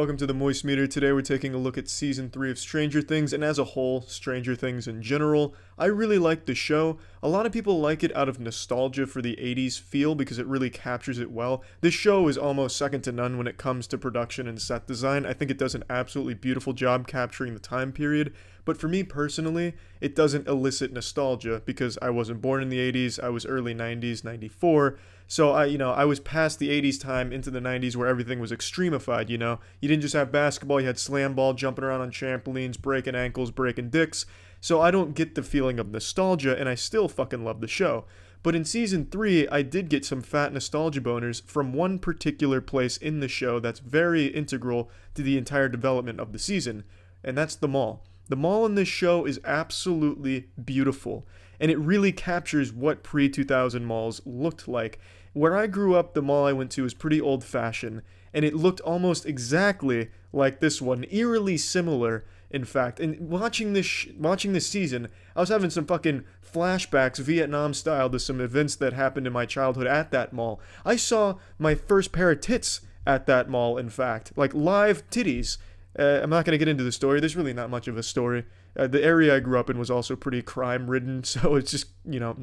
welcome to the Moist Meter. Today we're taking a look at Season 3 of Stranger Things, and as a whole, Stranger Things in general. I really like the show. A lot of people like it out of nostalgia for the 80s feel because it really captures it well. This show is almost second to none when it comes to production and set design. I think it does an absolutely beautiful job capturing the time period. But for me personally, it doesn't elicit nostalgia because I wasn't born in the 80s, I was early 90s, 94. So I was past the 80s time into the 90s where everything was extremified, You didn't just have basketball, you had slam ball, jumping around on trampolines, breaking ankles, breaking dicks. So I don't get the feeling of nostalgia, and I still fucking love the show. But in Season 3, I did get some fat nostalgia boners from one particular place in the show that's very integral to the entire development of the season, and that's the mall. The mall in this show is absolutely beautiful, and it really captures what pre-2000 malls looked like. Where I grew up, the mall I went to was pretty old-fashioned, and it looked almost exactly like this one, eerily similar, in fact. And watching this season, I was having some fucking flashbacks, Vietnam-style, to some events that happened in my childhood at that mall. I saw my first pair of tits at that mall, in fact, like live titties. I'm not going to get into the story. There's really not much of a story. The area I grew up in was also pretty crime-ridden, so it's just,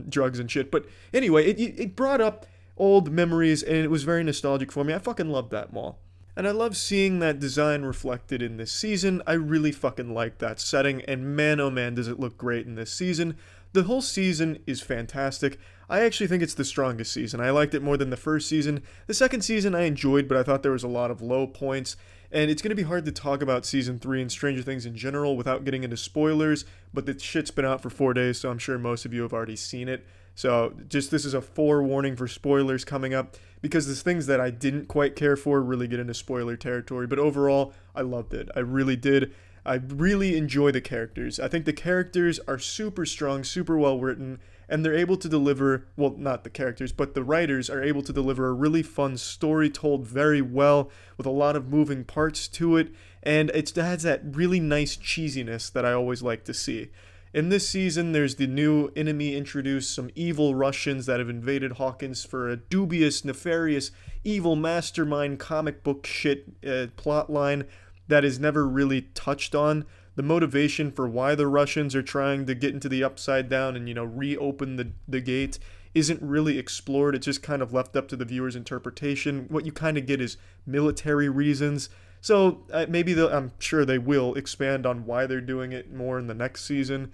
drugs and shit. But anyway, it brought up old memories, and it was very nostalgic for me. I fucking loved that mall. And I love seeing that design reflected in this season. I really fucking like that setting, and man, oh man, does it look great in this season. The whole season is fantastic. I actually think it's the strongest season. I liked it more than the first season. The second season I enjoyed, but I thought there was a lot of low points. And it's going to be hard to talk about Season 3 and Stranger Things in general without getting into spoilers, but the shit's been out for 4 days, so I'm sure most of you have already seen it. So this is a forewarning for spoilers coming up, because there's things that I didn't quite care for really get into spoiler territory. But overall, I loved it. I really did. I really enjoy the characters. I think the characters are super strong, super well written, and they're able to deliver, well, not the characters, but the writers are able to deliver a really fun story told very well with a lot of moving parts to it, and it has that really nice cheesiness that I always like to see. In this season, there's the new enemy introduced, some evil Russians that have invaded Hawkins for a dubious, nefarious, evil mastermind comic book shit plot line that is never really touched on. The motivation for why the Russians are trying to get into the Upside Down and, reopen the gate isn't really explored. It's just kind of left up to the viewer's interpretation. What you kind of get is military reasons. So I'm sure they will expand on why they're doing it more in the next season.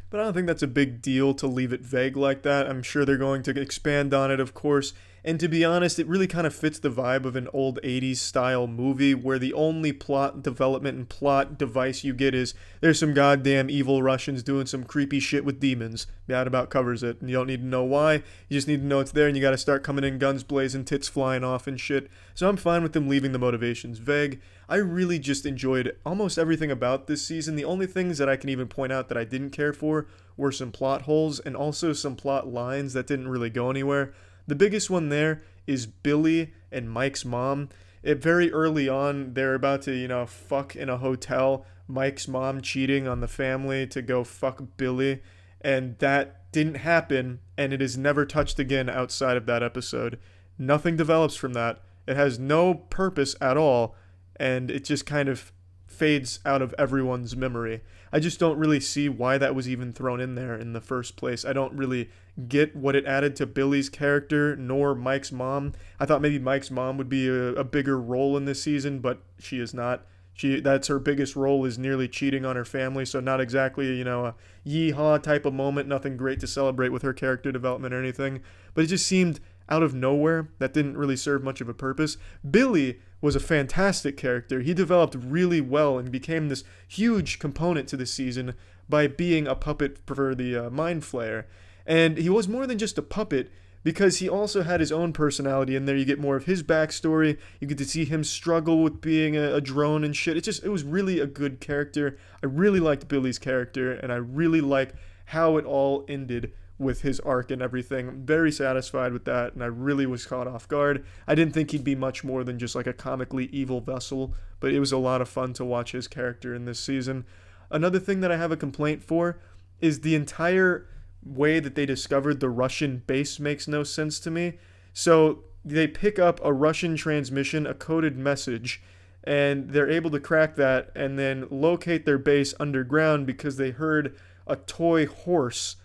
But I don't think that's a big deal to leave it vague like that. I'm sure they're going to expand on it, of course. And to be honest, it really kind of fits the vibe of an old 80s style movie where the only plot development and plot device you get is there's some goddamn evil Russians doing some creepy shit with demons. That about covers it. And you don't need to know why. You just need to know it's there, and you got to start coming in guns blazing, tits flying off and shit. So I'm fine with them leaving the motivations vague. I really just enjoyed almost everything about this season. The only things that I can even point out that I didn't care for were some plot holes and also some plot lines that didn't really go anywhere. The biggest one there is Billy and Mike's mom. Very early on, they're about to, fuck in a hotel. Mike's mom cheating on the family to go fuck Billy. And that didn't happen, and it is never touched again outside of that episode. Nothing develops from that. It has no purpose at all, and it just kind of fades out of everyone's memory. I just don't really see why that was even thrown in there in the first place. I don't really get what it added to Billy's character, nor Mike's mom. I thought maybe Mike's mom would be a bigger role in this season, but she is not. That's her biggest role, is nearly cheating on her family, so not exactly, a yeehaw type of moment, nothing great to celebrate with her character development or anything. But it just seemed out of nowhere. That didn't really serve much of a purpose. Billy was a fantastic character. He developed really well and became this huge component to the season by being a puppet for the Mind Flayer. And he was more than just a puppet, because he also had his own personality in there. You get more of his backstory. You get to see him struggle with being a drone and shit. It was really a good character. I really liked Billy's character, and I really like how it all ended with his arc and everything. Very satisfied with that, and I really was caught off guard. I didn't think he'd be much more than just like a comically evil vessel, but it was a lot of fun to watch his character in this season. Another thing that I have a complaint for is the entire way that they discovered the Russian base makes no sense to me. So they pick up a Russian transmission, a coded message, and they're able to crack that and then locate their base underground because they heard a toy horse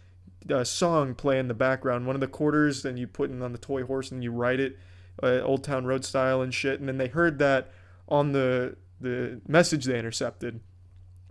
song play in the background. One of the quarters, and you put in on the toy horse and you ride it, Old Town Road style and shit. And then they heard that on the message they intercepted.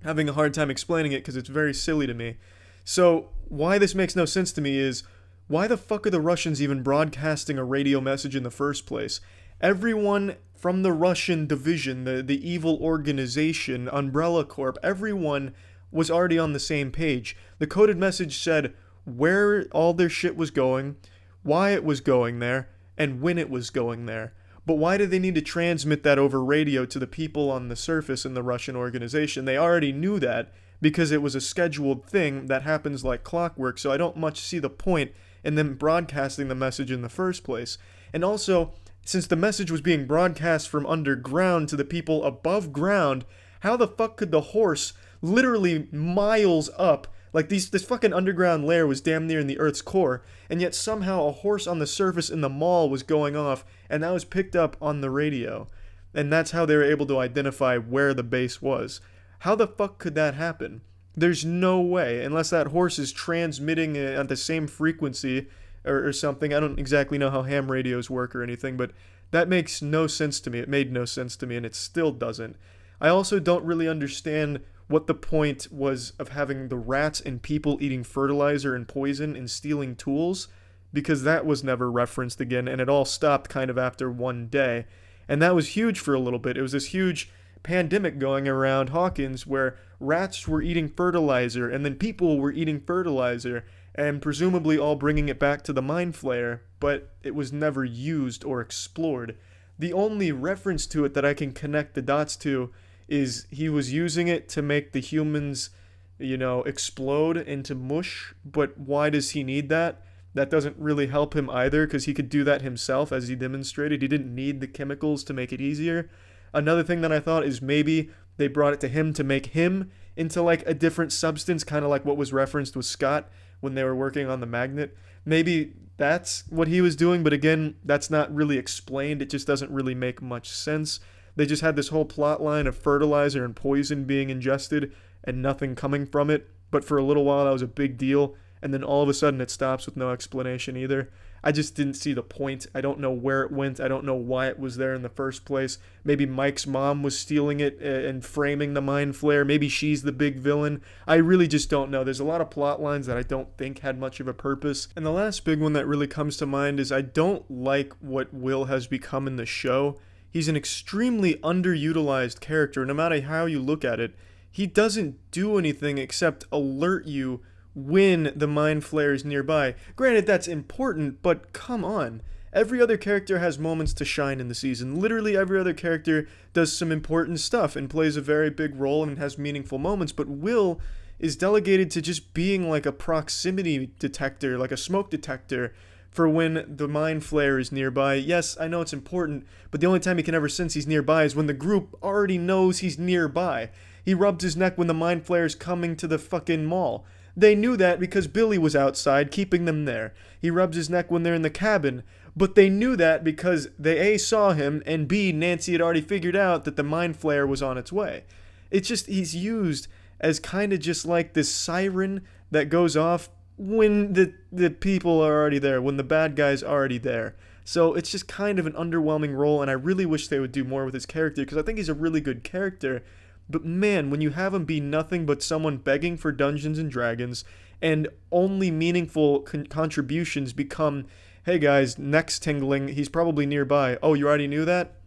Having a hard time explaining it because it's very silly to me. So why this makes no sense to me is, why the fuck are the Russians even broadcasting a radio message in the first place? Everyone from the Russian division, the evil organization, Umbrella Corp, everyone was already on the same page. The coded message said where all their shit was going, why it was going there, and when it was going there. But why did they need to transmit that over radio to the people on the surface in the Russian organization? They already knew that because it was a scheduled thing that happens like clockwork, so I don't much see the point in them broadcasting the message in the first place. And also, since the message was being broadcast from underground to the people above ground, how the fuck could the horse literally miles up, like this fucking underground lair was damn near in the Earth's core, and yet somehow a horse on the surface in the mall was going off, and that was picked up on the radio. And that's how they were able to identify where the base was. How the fuck could that happen? There's no way, unless that horse is transmitting at the same frequency or something. I don't exactly know how ham radios work or anything, but that makes no sense to me. It made no sense to me, and it still doesn't. I also don't really understand what the point was of having the rats and people eating fertilizer and poison and stealing tools, because that was never referenced again, and it all stopped kind of after one day. And that was huge for a little bit. It was this huge pandemic going around Hawkins where rats were eating fertilizer and then people were eating fertilizer, and presumably all bringing it back to the Mind Flayer, but it was never used or explored. The only reference to it that I can connect the dots to is he was using it to make the humans, explode into mush, but why does he need that? That doesn't really help him either, because he could do that himself, as he demonstrated. He didn't need the chemicals to make it easier. Another thing that I thought is maybe they brought it to him to make him into like a different substance, kind of like what was referenced with Scott when they were working on the magnet. Maybe that's what he was doing, but again, that's not really explained. It just doesn't really make much sense. They just had this whole plot line of fertilizer and poison being ingested and nothing coming from it, but for a little while that was a big deal, and then all of a sudden it stops with no explanation either. I just didn't see the point. I don't know where it went. I don't know why it was there in the first place. Maybe Mike's mom was stealing it and framing the Mind Flayer. Maybe she's the big villain. I really just don't know. There's a lot of plot lines that I don't think had much of a purpose. And the last big one that really comes to mind is I don't like what Will has become in the show. He's an extremely underutilized character. No matter how you look at it, he doesn't do anything except alert you when the Mind Flayer is nearby. Granted, that's important, but come on. Every other character has moments to shine in the season. Literally every other character does some important stuff and plays a very big role and has meaningful moments, but Will is delegated to just being like a proximity detector, like a smoke detector, for when the Mind Flayer is nearby. Yes, I know it's important, but the only time he can ever sense he's nearby is when the group already knows he's nearby. He rubs his neck when the Mind Flayer's coming to the fucking mall. They knew that because Billy was outside keeping them there. He rubs his neck when they're in the cabin, but they knew that because they A, saw him, and B, Nancy had already figured out that the Mind Flayer was on its way. It's just, he's used as kind of just like this siren that goes off when the people are already there, when the bad guy's already there. So it's just kind of an underwhelming role, and I really wish they would do more with his character, because I think he's a really good character. But man, when you have him be nothing but someone begging for Dungeons and Dragons, and only meaningful contributions become, hey guys, neck's tingling, he's probably nearby. Oh, you already knew that?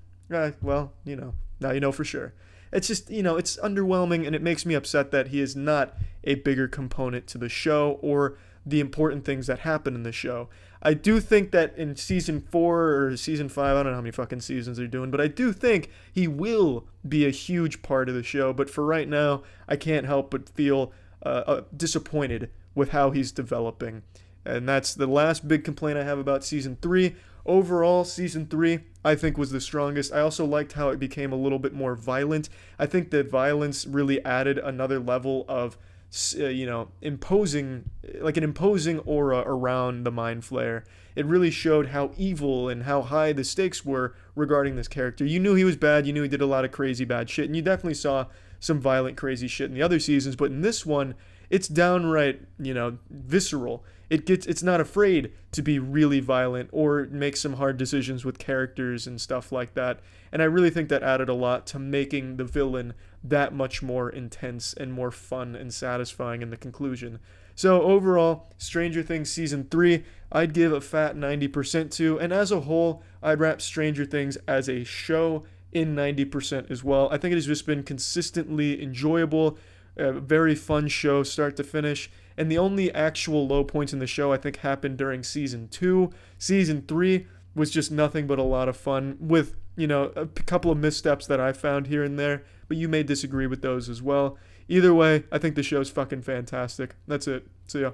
Well, now you know for sure. It's just, it's underwhelming, and it makes me upset that he is not a bigger component to the show or the important things that happen in the show. I do think that in season 4 or season 5, I don't know how many fucking seasons they're doing, but I do think he will be a huge part of the show. But for right now, I can't help but feel disappointed with how he's developing. And that's the last big complaint I have about season 3. Overall, season 3, I think, was the strongest. I also liked how it became a little bit more violent. I think that violence really added another level of imposing, like an imposing aura around the Mind Flayer. It really showed how evil and how high the stakes were regarding this character. You knew he was bad, you knew he did a lot of crazy bad shit, and you definitely saw some violent, crazy shit in the other seasons, but in this one, it's downright, visceral. It's not afraid to be really violent or make some hard decisions with characters and stuff like that. And I really think that added a lot to making the villain that much more intense and more fun and satisfying in the conclusion. So overall, Stranger Things Season 3, I'd give a fat 90% to, and as a whole, I'd wrap Stranger Things as a show in 90% as well. I think it has just been consistently enjoyable, a very fun show start to finish, and the only actual low points in the show I think happened during Season 2. Season 3 was just nothing but a lot of fun with, a couple of missteps that I found here and there, but you may disagree with those as well. Either way, I think the show's fucking fantastic. That's it. See ya.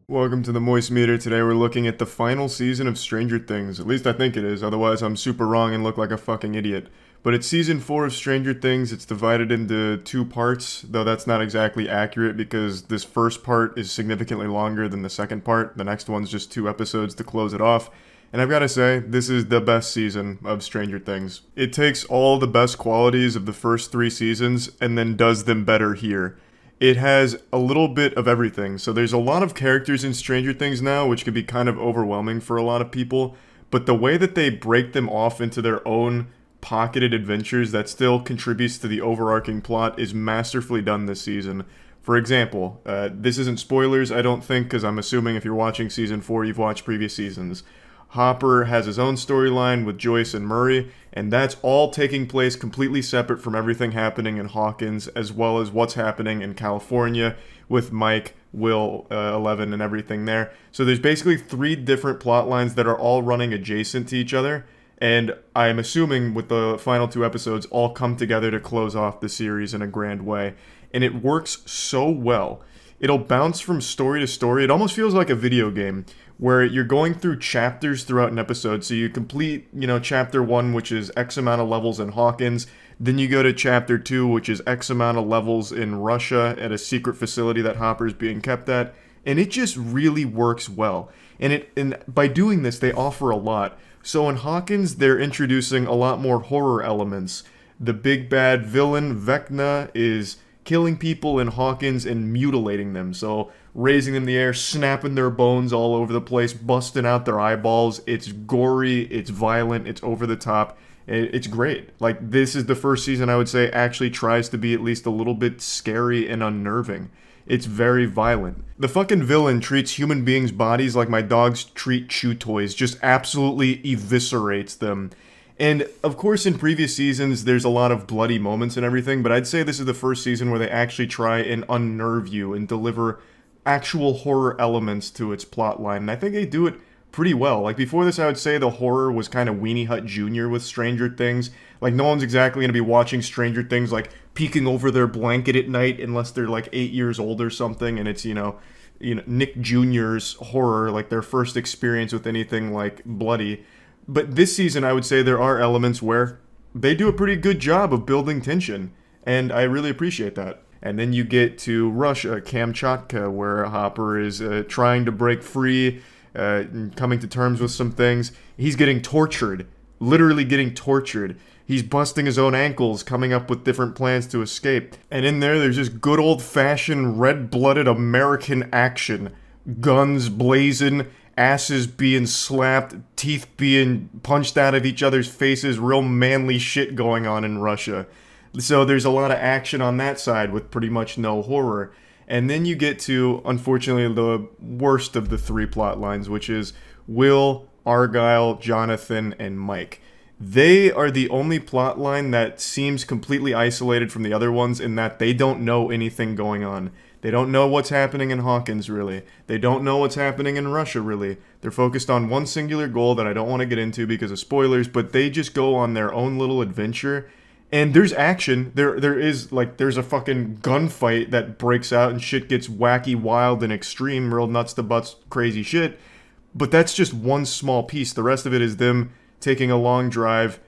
Welcome to the Moist Meter. Today we're looking at the final season of Stranger Things. At least I think it is, otherwise I'm super wrong and look like a fucking idiot. But it's Season 4 of Stranger Things. It's divided into 2 parts, though that's not exactly accurate because this first part is significantly longer than the second part. The next one's just 2 episodes to close it off. And I've got to say, this is the best season of Stranger Things. It takes all the best qualities of the first 3 seasons and then does them better here. It has a little bit of everything. So there's a lot of characters in Stranger Things now, which can be kind of overwhelming for a lot of people. But the way that they break them off into their own pocketed adventures that still contributes to the overarching plot is masterfully done this season. For example, this isn't spoilers, I don't think, because I'm assuming if you're watching Season 4, you've watched previous seasons. Hopper has his own storyline with Joyce and Murray, and that's all taking place completely separate from everything happening in Hawkins, as well as what's happening in California with Mike, Will, Eleven, and everything there. So there's basically 3 different plot lines that are all running adjacent to each other, and I'm assuming with the final 2 episodes all come together to close off the series in a grand way. And it works so well. It'll bounce from story to story. It almost feels like a video game where you're going through chapters throughout an episode. So you complete, chapter 1, which is X amount of levels in Hawkins. Then you go to chapter 2, which is X amount of levels in Russia at a secret facility that Hopper's being kept at. And it just really works well. And by doing this, they offer a lot. So in Hawkins, they're introducing a lot more horror elements. The big bad villain, Vecna, is killing people in Hawkins and mutilating them. So raising them in the air, snapping their bones all over the place, busting out their eyeballs. It's gory, it's violent, it's over the top. It's great. Like, this is the first season I would say actually tries to be at least a little bit scary and unnerving. It's very violent. The fucking villain treats human beings' bodies like my dogs treat chew toys, just absolutely eviscerates them. And, of course, in previous seasons, there's a lot of bloody moments and everything, but I'd say this is the first season where they actually try and unnerve you and deliver actual horror elements to its plotline, and I think they do it pretty well. Like, before this, I would say the horror was kind of Weenie Hut Jr. with Stranger Things. Like, no one's exactly going to be watching Stranger Things, like, peeking over their blanket at night unless they're, like, 8 years old or something, and it's, Nick Jr.'s horror, like, their first experience with anything, like, bloody. But this season, I would say there are elements where they do a pretty good job of building tension, and I really appreciate that. And then you get to Russia, Kamchatka, where Hopper is trying to break free, coming to terms with some things. He's getting tortured, literally getting tortured. He's busting his own ankles, coming up with different plans to escape. And in there, there's just good old-fashioned, red-blooded American action. Guns blazing, asses being slapped, teeth being punched out of each other's faces, real manly shit going on in Russia. So there's a lot of action on that side with pretty much no horror. And then you get to, unfortunately, the worst of the 3 plot lines, which is Will, Argyle, Jonathan, and Mike. They are the only plot line that seems completely isolated from the other ones in that they don't know anything going on. They don't know what's happening in Hawkins, really. They don't know what's happening in Russia, really. They're focused on one singular goal that I don't want to get into because of spoilers, but they just go on their own little adventure. And there's action. There's a fucking gunfight that breaks out and shit gets wacky, wild, and extreme, real nuts to butts, crazy shit. But that's just one small piece. The rest of it is them taking a long drive,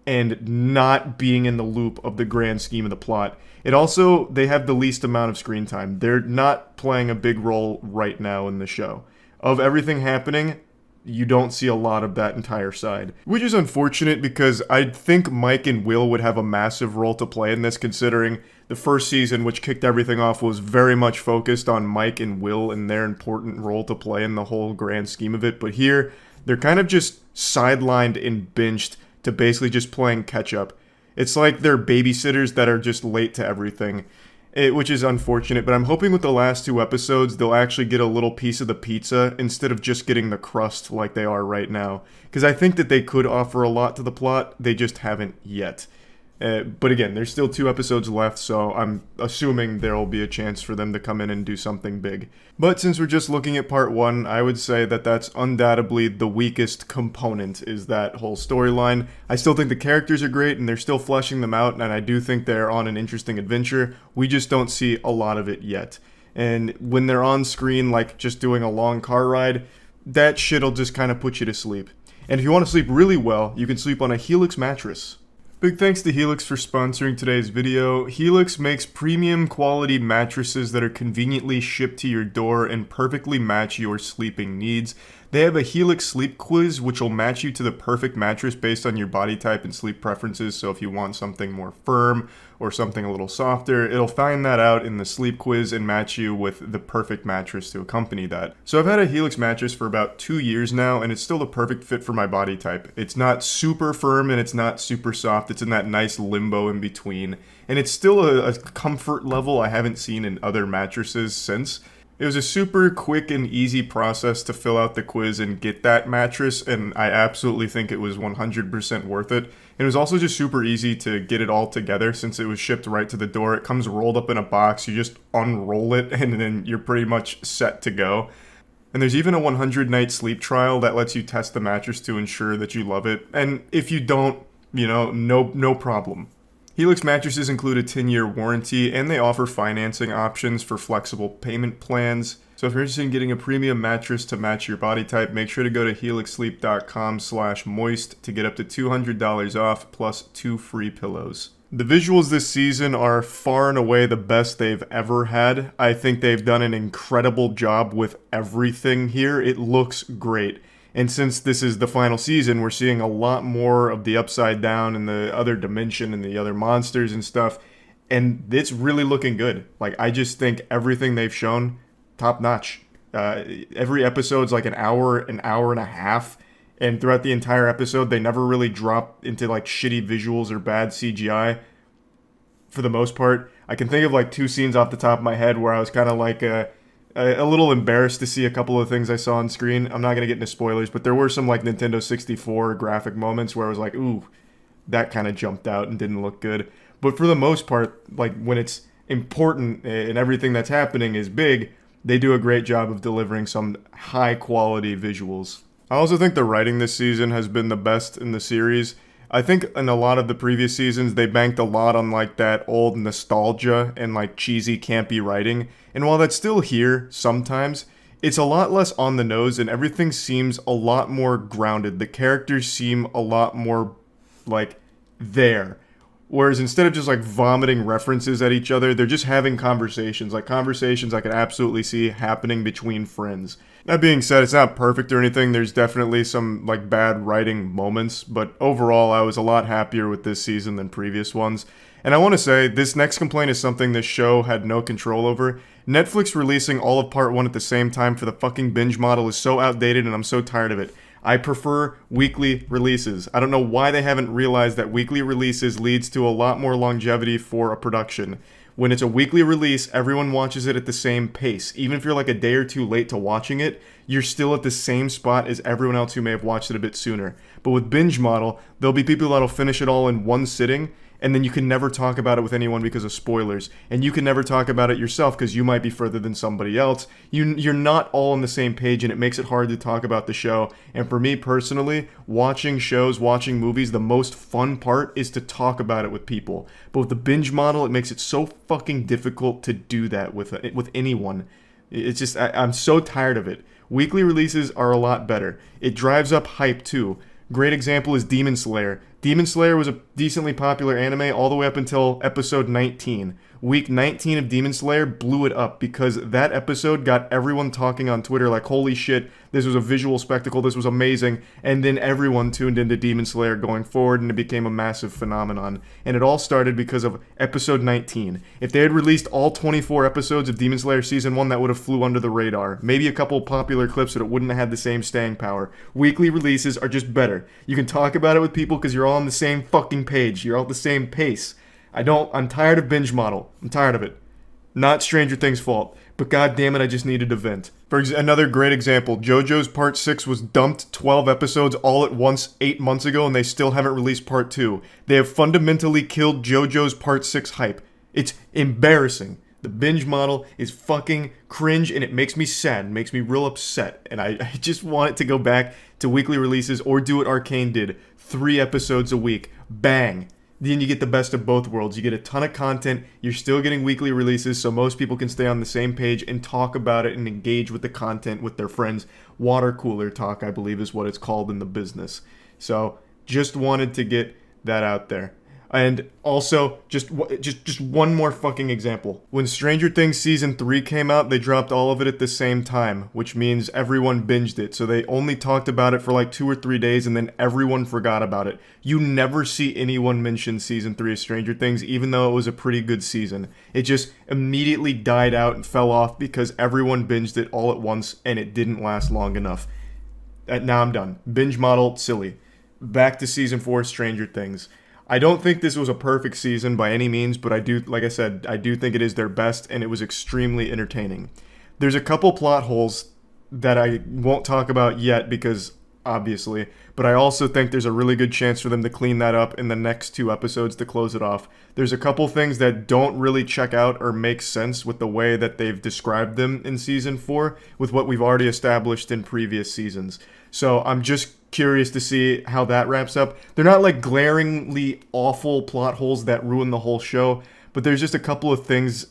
and not being in the loop of the grand scheme of the plot. It also, they have the least amount of screen time. They're not playing a big role right now in the show. Of everything happening, you don't see a lot of that entire side, which is unfortunate because I think Mike and Will would have a massive role to play in this, considering the first season, which kicked everything off, was very much focused on Mike and Will and their important role to play in the whole grand scheme of it. But here, they're kind of just sidelined and benched to basically just playing catch up. It's like they're babysitters that are just late to everything, which is unfortunate. But I'm hoping with the last 2 episodes, they'll actually get a little piece of the pizza instead of just getting the crust like they are right now. Because I think that they could offer a lot to the plot, they just haven't yet. But again, there's still 2 episodes left, so I'm assuming there will be a chance for them to come in and do something big. But since we're just looking at part 1, I would say that that's undoubtedly the weakest component, is that whole storyline. I still think the characters are great, and they're still fleshing them out, and I do think they're on an interesting adventure. We just don't see a lot of it yet. And when they're on screen, like just doing a long car ride, that shit'll just kind of put you to sleep. And if you want to sleep really well, you can sleep on a Helix mattress. Big thanks to Helix for sponsoring today's video. Helix makes premium quality mattresses that are conveniently shipped to your door and perfectly match your sleeping needs. They have a Helix sleep quiz which will match you to the perfect mattress based on your body type and sleep preferences. So if you want something more firm or something a little softer, it'll find that out in the sleep quiz and match you with the perfect mattress to accompany that. So I've had a Helix mattress for about 2 years now, and it's still the perfect fit for my body type. It's not super firm and it's not super soft. It's in that nice limbo in between. And it's still a comfort level I haven't seen in other mattresses since. It was a super quick and easy process to fill out the quiz and get that mattress, and I absolutely think it was 100% worth it. It was also just super easy to get it all together since it was shipped right to the door. It comes rolled up in a box, you just unroll it, and then you're pretty much set to go. And there's even a 100-night sleep trial that lets you test the mattress to ensure that you love it. And if you don't, no problem. Helix mattresses include a 10-year warranty, and they offer financing options for flexible payment plans. So if you're interested in getting a premium mattress to match your body type, make sure to go to helixsleep.com/moist to get up to $200 off plus 2 free pillows. The visuals this season are far and away the best they've ever had. I think they've done an incredible job with everything here. It looks great. And since this is the final season, we're seeing a lot more of the Upside Down and the other dimension and the other monsters and stuff. And it's really looking good. Like, I just think everything they've shown, top notch. Every episode's like an hour and a half. And throughout the entire episode, they never really drop into like shitty visuals or bad CGI. For the most part, I can think of like 2 scenes off the top of my head where I was kind of like a little embarrassed to see a couple of things I saw on screen. I'm not going to get into spoilers, but there were some like Nintendo 64 graphic moments where I was like, ooh, that kind of jumped out and didn't look good. But for the most part, like when it's important and everything that's happening is big, they do a great job of delivering some high quality visuals. I also think the writing this season has been the best in the series. I think in a lot of the previous seasons, they banked a lot on like that old nostalgia and like cheesy, campy writing. And while that's still here sometimes, it's a lot less on the nose and everything seems a lot more grounded. The characters seem a lot more like there. Whereas instead of just like vomiting references at each other, they're just having conversations. Like conversations I could absolutely see happening between friends. That being said, it's not perfect or anything. There's definitely some like bad writing moments, but overall I was a lot happier with this season than previous ones. And I want to say, this next complaint is something this show had no control over. Netflix releasing all of part 1 at the same time for the fucking binge model is so outdated and I'm so tired of it. I prefer weekly releases. I don't know why they haven't realized that weekly releases leads to a lot more longevity for a production. When it's a weekly release, everyone watches it at the same pace. Even if you're like a day or 2 late to watching it, you're still at the same spot as everyone else who may have watched it a bit sooner. But with binge model, there'll be people that'll finish it all in one sitting, and then you can never talk about it with anyone because of spoilers. And you can never talk about it yourself because you might be further than somebody else. You're not all on the same page, and it makes it hard to talk about the show. And for me personally, watching shows, watching movies, the most fun part is to talk about it with people. But with the binge model, it makes it so fucking difficult to do that with anyone. It's just, I'm so tired of it. Weekly releases are a lot better. It drives up hype too. Great example is Demon Slayer. Demon Slayer was a decently popular anime all the way up until episode 19. Week 19 of Demon Slayer blew it up because that episode got everyone talking on Twitter like, holy shit, this was a visual spectacle, this was amazing, and then everyone tuned into Demon Slayer going forward and it became a massive phenomenon. And it all started because of episode 19. If they had released all 24 episodes of Demon Slayer Season 1, that would have flew under the radar. Maybe a couple popular clips, but it wouldn't have had the same staying power. Weekly releases are just better. You can talk about it with people because you're all on the same fucking page. You're all at the same pace. I'm tired of binge model. I'm tired of it. Not Stranger Things' fault, but god damn it, I just needed a vent. Another great example, JoJo's Part 6 was dumped 12 episodes all at once 8 months ago and they still haven't released Part 2. They have fundamentally killed JoJo's Part 6 hype. It's embarrassing. The binge model is fucking cringe and it makes me sad, it makes me real upset. And I just want it to go back to weekly releases or do what Arcane did. 3 episodes a week. Bang. Then you get the best of both worlds. You get a ton of content. You're still getting weekly releases so most people can stay on the same page and talk about it and engage with the content with their friends. Water cooler talk, I believe, is what it's called in the business. So just wanted to get that out there. And also, just one more fucking example. When Stranger Things Season 3 came out, they dropped all of it at the same time, which means everyone binged it. So they only talked about it for like 2 or 3 days, and then everyone forgot about it. You never see anyone mention Season 3 of Stranger Things, even though it was a pretty good season. It just immediately died out and fell off because everyone binged it all at once, and it didn't last long enough. Now I'm done. Binge model, silly. Back to Season 4 of Stranger Things. I don't think this was a perfect season by any means, but I do, like I said, I do think it is their best, and it was extremely entertaining. There's a couple plot holes that I won't talk about yet because, obviously, but I also think there's a really good chance for them to clean that up in the next 2 episodes to close it off. There's a couple things that don't really check out or make sense with the way that they've described them in Season 4 with what we've already established in previous seasons. So I'm just curious to see how that wraps up. They're not like glaringly awful plot holes that ruin the whole show, but there's just a couple of things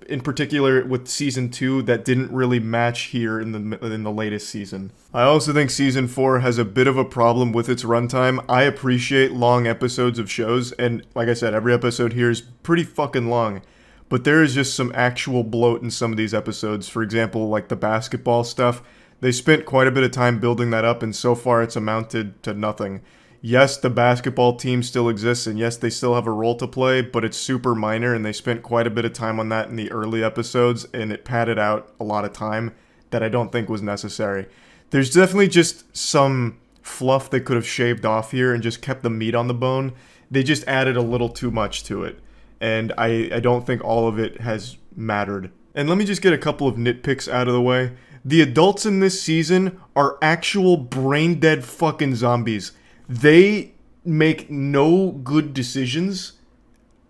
in particular with Season 2 that didn't really match here in the latest season. I also think Season 4 has a bit of a problem with its runtime. I appreciate long episodes of shows, and like I said, every episode here is pretty fucking long. But there is just some actual bloat in some of these episodes. For example, like the basketball stuff. They spent quite a bit of time building that up, and so far it's amounted to nothing. Yes, the basketball team still exists, and yes, they still have a role to play, but it's super minor, and they spent quite a bit of time on that in the early episodes, and it padded out a lot of time that I don't think was necessary. There's definitely just some fluff they could have shaved off here and just kept the meat on the bone. They just added a little too much to it, and I don't think all of it has mattered. And let me just get a couple of nitpicks out of the way. The adults in this season are actual brain-dead fucking zombies. They make no good decisions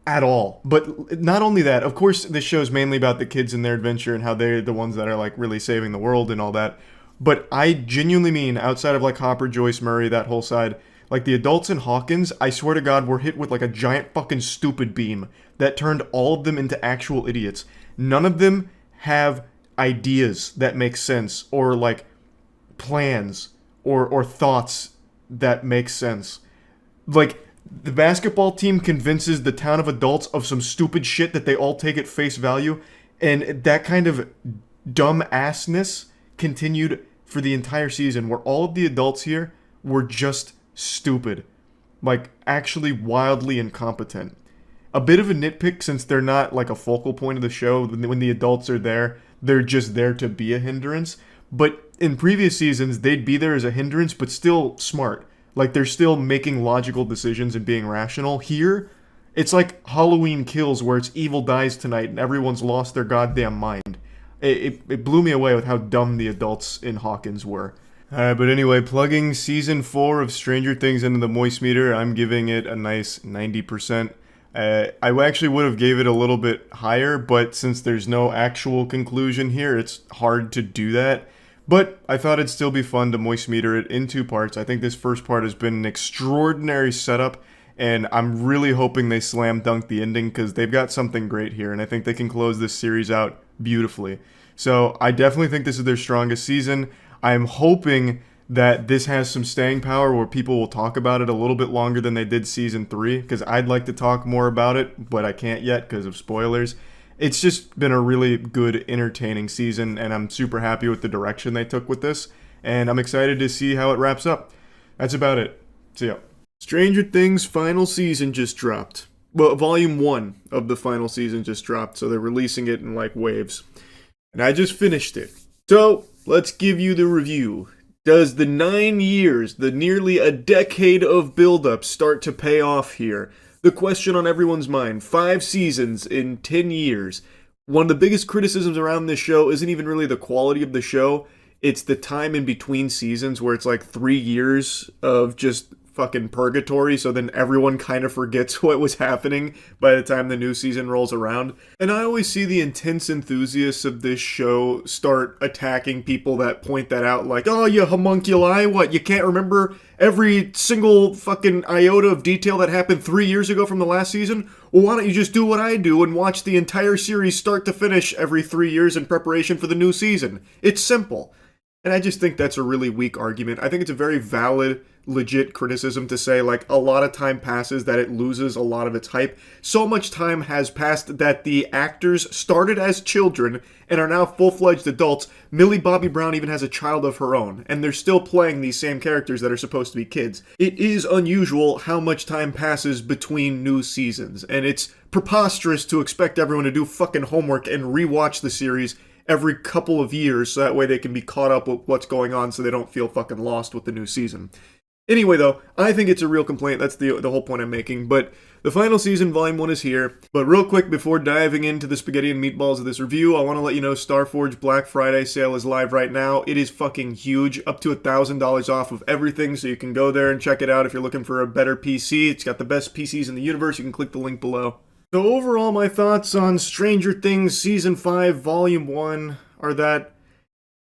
at all. But not only that, of course, this show is mainly about the kids and their adventure and how they're the ones that are, like, really saving the world and all that. But I genuinely mean, outside of, like, Hopper, Joyce, Murray, that whole side, like, the adults in Hawkins, I swear to God, were hit with, like, a giant fucking stupid beam that turned all of them into actual idiots. None of them have ideas that make sense, or like plans or thoughts that make sense. Like, the basketball team convinces the town of adults of some stupid shit that they all take at face value, and that kind of dumb assness continued for the entire season, where all of the adults here were just stupid, like actually wildly incompetent. A bit of a nitpick, since they're not like a focal point of the show. When the adults are there, they're just there to be a hindrance. But in previous seasons, they'd be there as a hindrance, but still smart. Like, they're still making logical decisions and being rational. Here, it's like Halloween Kills, where it's evil dies tonight and everyone's lost their goddamn mind. It blew me away with how dumb the adults in Hawkins were. But anyway, plugging Season 4 of Stranger Things into the Moist Meter, I'm giving it a nice 90%. I actually would have gave it a little bit higher, but since there's no actual conclusion here, it's hard to do that. But I thought it'd still be fun to moist meter it in 2 parts. I think this first part has been an extraordinary setup, and I'm really hoping they slam dunk the ending because they've got something great here, and I think they can close this series out beautifully. So I definitely think this is their strongest season. I'm hoping that this has some staying power where people will talk about it a little bit longer than they did season 3, because I'd like to talk more about it, but I can't yet because of spoilers. It's just been a really good, entertaining season, and I'm super happy with the direction they took with this, and I'm excited to see how it wraps up. That's about it. See ya. Stranger Things final season just dropped. Well, volume 1 of the final season just dropped, so they're releasing it in like waves. And I just finished it. So, let's give you the review. Does the 9 years, the nearly a decade of build-up start to pay off here? The question on everyone's mind. 5 seasons in 10 years. One of the biggest criticisms around this show isn't even really the quality of the show. It's the time in between seasons where it's like 3 years of just fucking purgatory, so then everyone kind of forgets what was happening by the time the new season rolls around. And I always see the intense enthusiasts of this show start attacking people that point that out, like, oh, you homunculi, what, you can't remember every single fucking iota of detail that happened 3 years ago from the last season? Well, why don't you just do what I do and watch the entire series start to finish every 3 years in preparation for the new season? It's simple. And I just think that's a really weak argument. I think it's a very valid, legit criticism to say, like, a lot of time passes that it loses a lot of its hype. So much time has passed that the actors started as children and are now full-fledged adults. Millie Bobby Brown even has a child of her own, and they're still playing these same characters that are supposed to be kids. It is unusual how much time passes between new seasons, and it's preposterous to expect everyone to do fucking homework and rewatch the series every couple of years so that way they can be caught up with what's going on so they don't feel fucking lost with the new season. Anyway, though, I think it's a real complaint. That's the whole point I'm making. But the final season, Volume 1, is here. But real quick, before diving into the spaghetti and meatballs of this review, I want to let you know Starforge Black Friday sale is live right now. It is fucking huge, up to $1,000 off of everything, so you can go there and check it out if you're looking for a better PC. It's got the best PCs in the universe. You can click the link below. So overall, my thoughts on Stranger Things Season 5, Volume 1 are that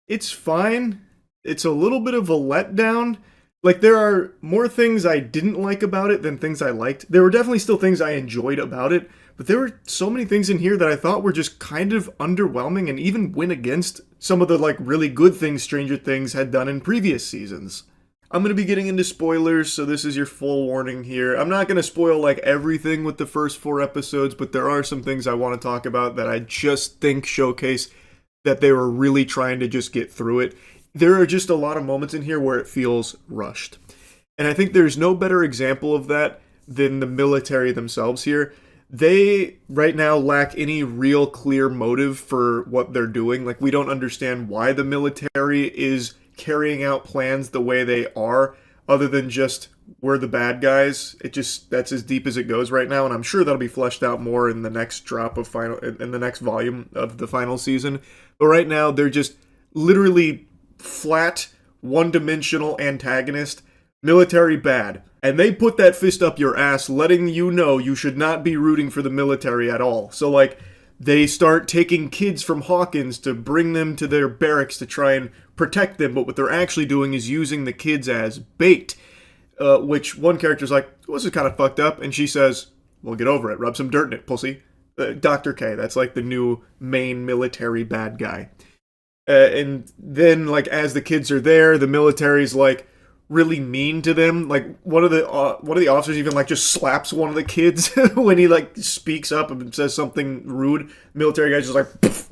it's fine. It's a little bit of a letdown. Like, there are more things I didn't like about it than things I liked. There were definitely still things I enjoyed about it, but there were so many things in here that I thought were just kind of underwhelming and even went against some of the, like, really good things Stranger Things had done in previous seasons. I'm going to be getting into spoilers, so this is your full warning here. I'm not going to spoil, like, everything with the first 4 episodes, but there are some things I want to talk about that I just think showcase that they were really trying to just get through it. There are just a lot of moments in here where it feels rushed. And I think there's no better example of that than the military themselves here. They, right now, lack any real clear motive for what they're doing. Like, we don't understand why the military is carrying out plans the way they are, other than just, we're the bad guys. That's as deep as it goes right now, and I'm sure that'll be fleshed out more in the next drop of in the next volume of the final season. But right now, they're just literally flat, one-dimensional antagonist, military bad. And they put that fist up your ass, letting you know you should not be rooting for the military at all. So, like, they start taking kids from Hawkins to bring them to their barracks to try and protect them, but what they're actually doing is using the kids as bait. Which one character's like, well, this is kind of fucked up, and she says, well, get over it, rub some dirt in it, pussy. Dr. K, that's like the new main military bad guy. And then, like, as the kids are there, the military's, like, really mean to them. Like, one of the officers even, like, just slaps one of the kids when he, like, speaks up and says something rude. Military guy's just like, poof.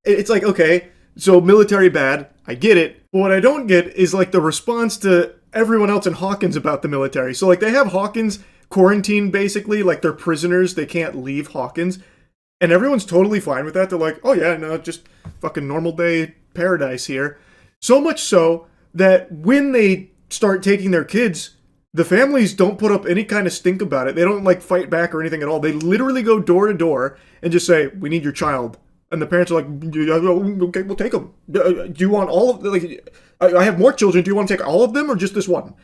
It's like, okay, so military bad, I get it. But what I don't get is, like, the response to everyone else in Hawkins about the military. So, like, they have Hawkins quarantined, basically. Like, they're prisoners. They can't leave Hawkins. And everyone's totally fine with that. They're like, oh yeah, no, just fucking normal day paradise here. So much so that when they start taking their kids, the families don't put up any kind of stink about it. They don't, like, fight back or anything at all. They literally go door to door and just say, we need your child. And the parents are like, okay, we'll take them. Do you want all of them? Like, I have more children. Do you want to take all of them or just this one?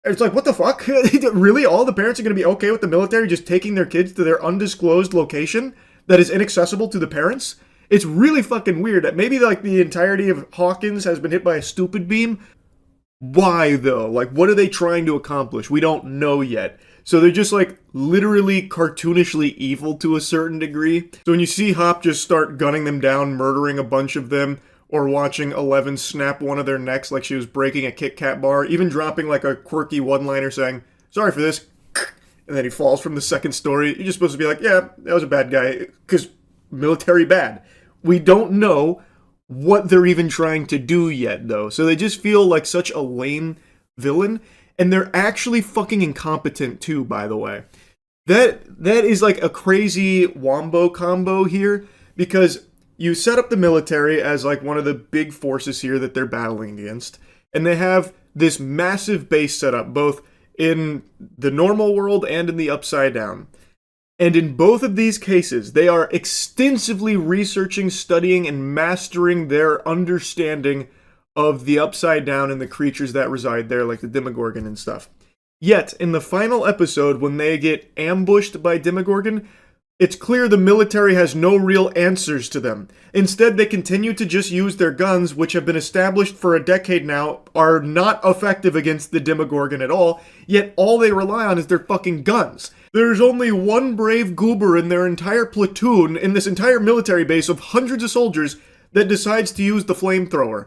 And it's like, what the fuck? Really? All the parents are going to be okay with the military just taking their kids to their undisclosed location that is inaccessible to the parents? It's really fucking weird that maybe, like, the entirety of Hawkins has been hit by a stupid beam. Why, though? Like, what are they trying to accomplish? We don't know yet. So they're just, like, literally cartoonishly evil to a certain degree. So when you see Hop just start gunning them down, murdering a bunch of them, or watching Eleven snap one of their necks like she was breaking a Kit Kat bar, even dropping like a quirky one-liner saying, "Sorry for this," and then he falls from the second story. You're just supposed to be like, "Yeah, that was a bad guy," because military bad. We don't know what they're even trying to do yet, though, so they just feel like such a lame villain, and they're actually fucking incompetent too, by the way. That is like a crazy wombo combo here, because you set up the military as like one of the big forces here that they're battling against, and they have this massive base set up both in the normal world and in the Upside Down. And in both of these cases, they are extensively researching, studying, and mastering their understanding of the Upside Down and the creatures that reside there, like the Demogorgon and stuff. Yet, in the final episode, when they get ambushed by Demogorgon, it's clear the military has no real answers to them. Instead, they continue to just use their guns, which have been established for a decade now, are not effective against the Demogorgon at all, yet all they rely on is their fucking guns. There's only one brave goober in their entire platoon, in this entire military base of hundreds of soldiers, that decides to use the flamethrower.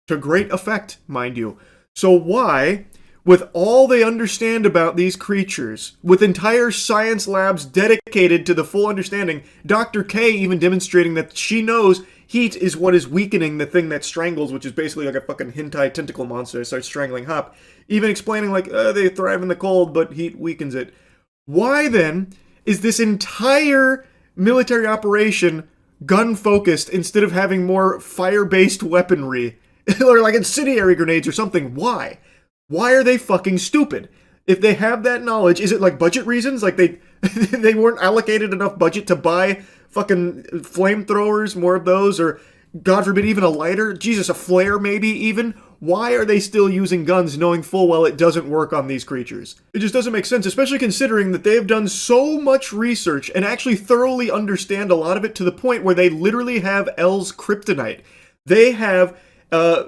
To great effect, mind you. So why, with all they understand about these creatures, with entire science labs dedicated to the full understanding, Dr. K even demonstrating that she knows heat is what is weakening the thing that strangles, which is basically like a fucking hentai tentacle monster that starts strangling Hop, even explaining like, they thrive in the cold, but heat weakens it. Why then is this entire military operation gun-focused instead of having more fire-based weaponry? Or like incendiary grenades or something? Why? Why are they fucking stupid? If they have that knowledge, is it like budget reasons? Like they they weren't allocated enough budget to buy fucking flamethrowers, more of those, or God forbid even a lighter? Jesus, a flare maybe even? Why are they still using guns knowing full well it doesn't work on these creatures? It just doesn't make sense, especially considering that they have done so much research and actually thoroughly understand a lot of it to the point where they literally have L's kryptonite. They have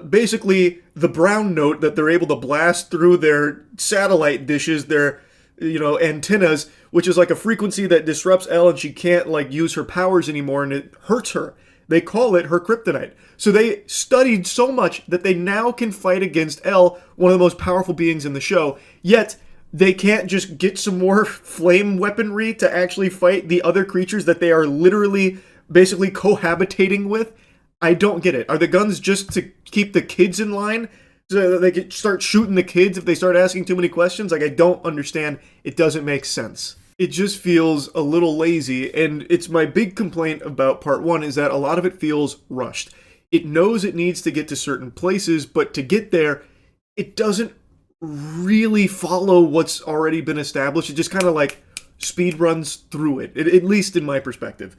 basically the brown note that they're able to blast through their satellite dishes, their, antennas, which is like a frequency that disrupts Elle and she can't like use her powers anymore and it hurts her. They call it her kryptonite. So they studied so much that they now can fight against Elle, one of the most powerful beings in the show, yet they can't just get some more flame weaponry to actually fight the other creatures that they are literally basically cohabitating with. I don't get it. Are the guns just to keep the kids in line so that they can start shooting the kids if they start asking too many questions? Like, I don't understand. It doesn't make sense. It just feels a little lazy, and it's my big complaint about part one is that a lot of it feels rushed. It knows it needs to get to certain places, but to get there, it doesn't really follow what's already been established. It just kind of like speed runs through it, at least in my perspective.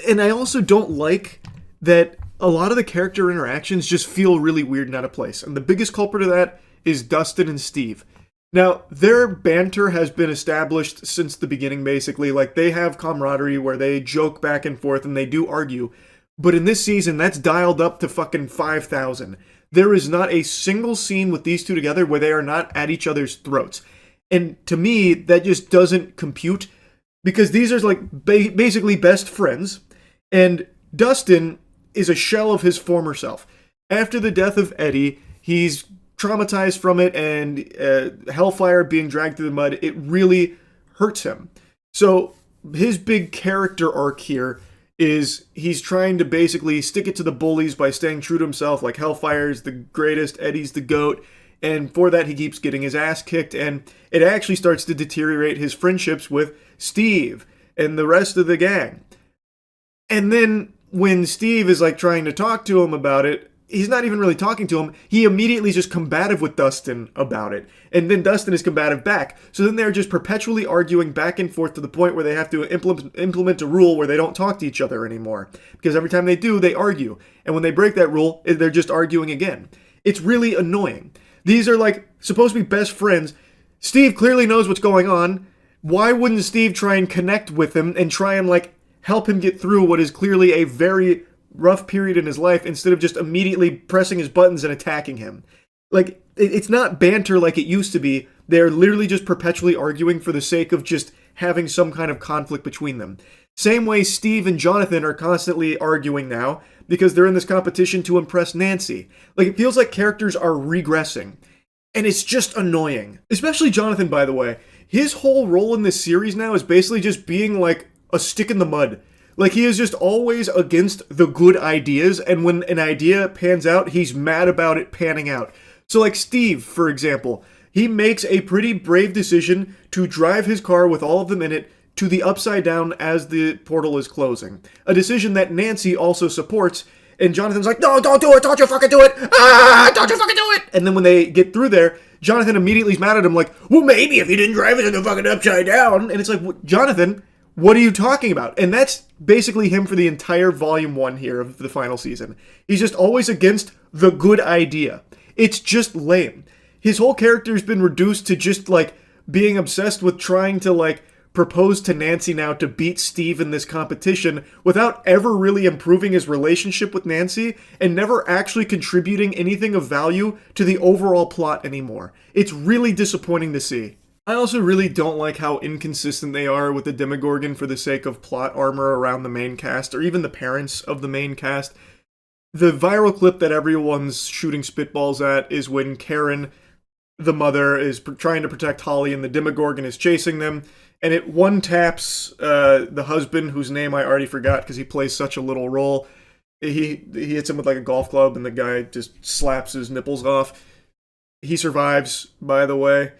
And I also don't like that a lot of the character interactions just feel really weird and out of place. And the biggest culprit of that is Dustin and Steve. Now, their banter has been established since the beginning, basically. Like, they have camaraderie where they joke back and forth and they do argue. But in this season, that's dialed up to fucking 5,000. There is not a single scene with these two together where they are not at each other's throats. And to me, that just doesn't compute. Because these are like basically best friends. And Dustin is a shell of his former self. After the death of Eddie, he's traumatized from it, and Hellfire being dragged through the mud, it really hurts him. So his big character arc here is he's trying to basically stick it to the bullies by staying true to himself, like Hellfire's the greatest, Eddie's the GOAT, and for that he keeps getting his ass kicked, and it actually starts to deteriorate his friendships with Steve and the rest of the gang. And then when Steve is like trying to talk to him about it, he's not even really talking to him. He immediately is just combative with Dustin about it. And then Dustin is combative back. So then they're just perpetually arguing back and forth to the point where they have to implement a rule where they don't talk to each other anymore. Because every time they do, they argue. And when they break that rule, they're just arguing again. It's really annoying. These are like supposed to be best friends. Steve clearly knows what's going on. Why wouldn't Steve try and connect with him and try and like help him get through what is clearly a very rough period in his life instead of just immediately pressing his buttons and attacking him? Like, it's not banter like it used to be. They're literally just perpetually arguing for the sake of just having some kind of conflict between them. Same way Steve and Jonathan are constantly arguing now because they're in this competition to impress Nancy. Like, it feels like characters are regressing. And it's just annoying. Especially Jonathan, by the way. His whole role in this series now is basically just being like a stick in the mud. Like, he is just always against the good ideas, and when an idea pans out, he's mad about it panning out. So, like Steve, for example, he makes a pretty brave decision to drive his car with all of them in it to the Upside Down as the portal is closing. A decision that Nancy also supports, and Jonathan's like, no, don't do it, don't you fucking do it, don't you fucking do it! And then when they get through there, Jonathan immediately is mad at him like, well, maybe if you didn't drive it in the fucking Upside Down. And it's like, Jonathan, what are you talking about? And that's basically him for the entire volume 1 here of the final season. He's just always against the good idea. It's just lame. His whole character's been reduced to just, like, being obsessed with trying to, like, propose to Nancy now to beat Steve in this competition without ever really improving his relationship with Nancy and never actually contributing anything of value to the overall plot anymore. It's really disappointing to see. I also really don't like how inconsistent they are with the Demogorgon for the sake of plot armor around the main cast, or even the parents of the main cast. The viral clip that everyone's shooting spitballs at is when Karen, the mother, is trying to protect Holly and the Demogorgon is chasing them, and it one-taps the husband, whose name I already forgot because he plays such a little role. He hits him with like a golf club and the guy just slaps his nipples off. He survives, by the way.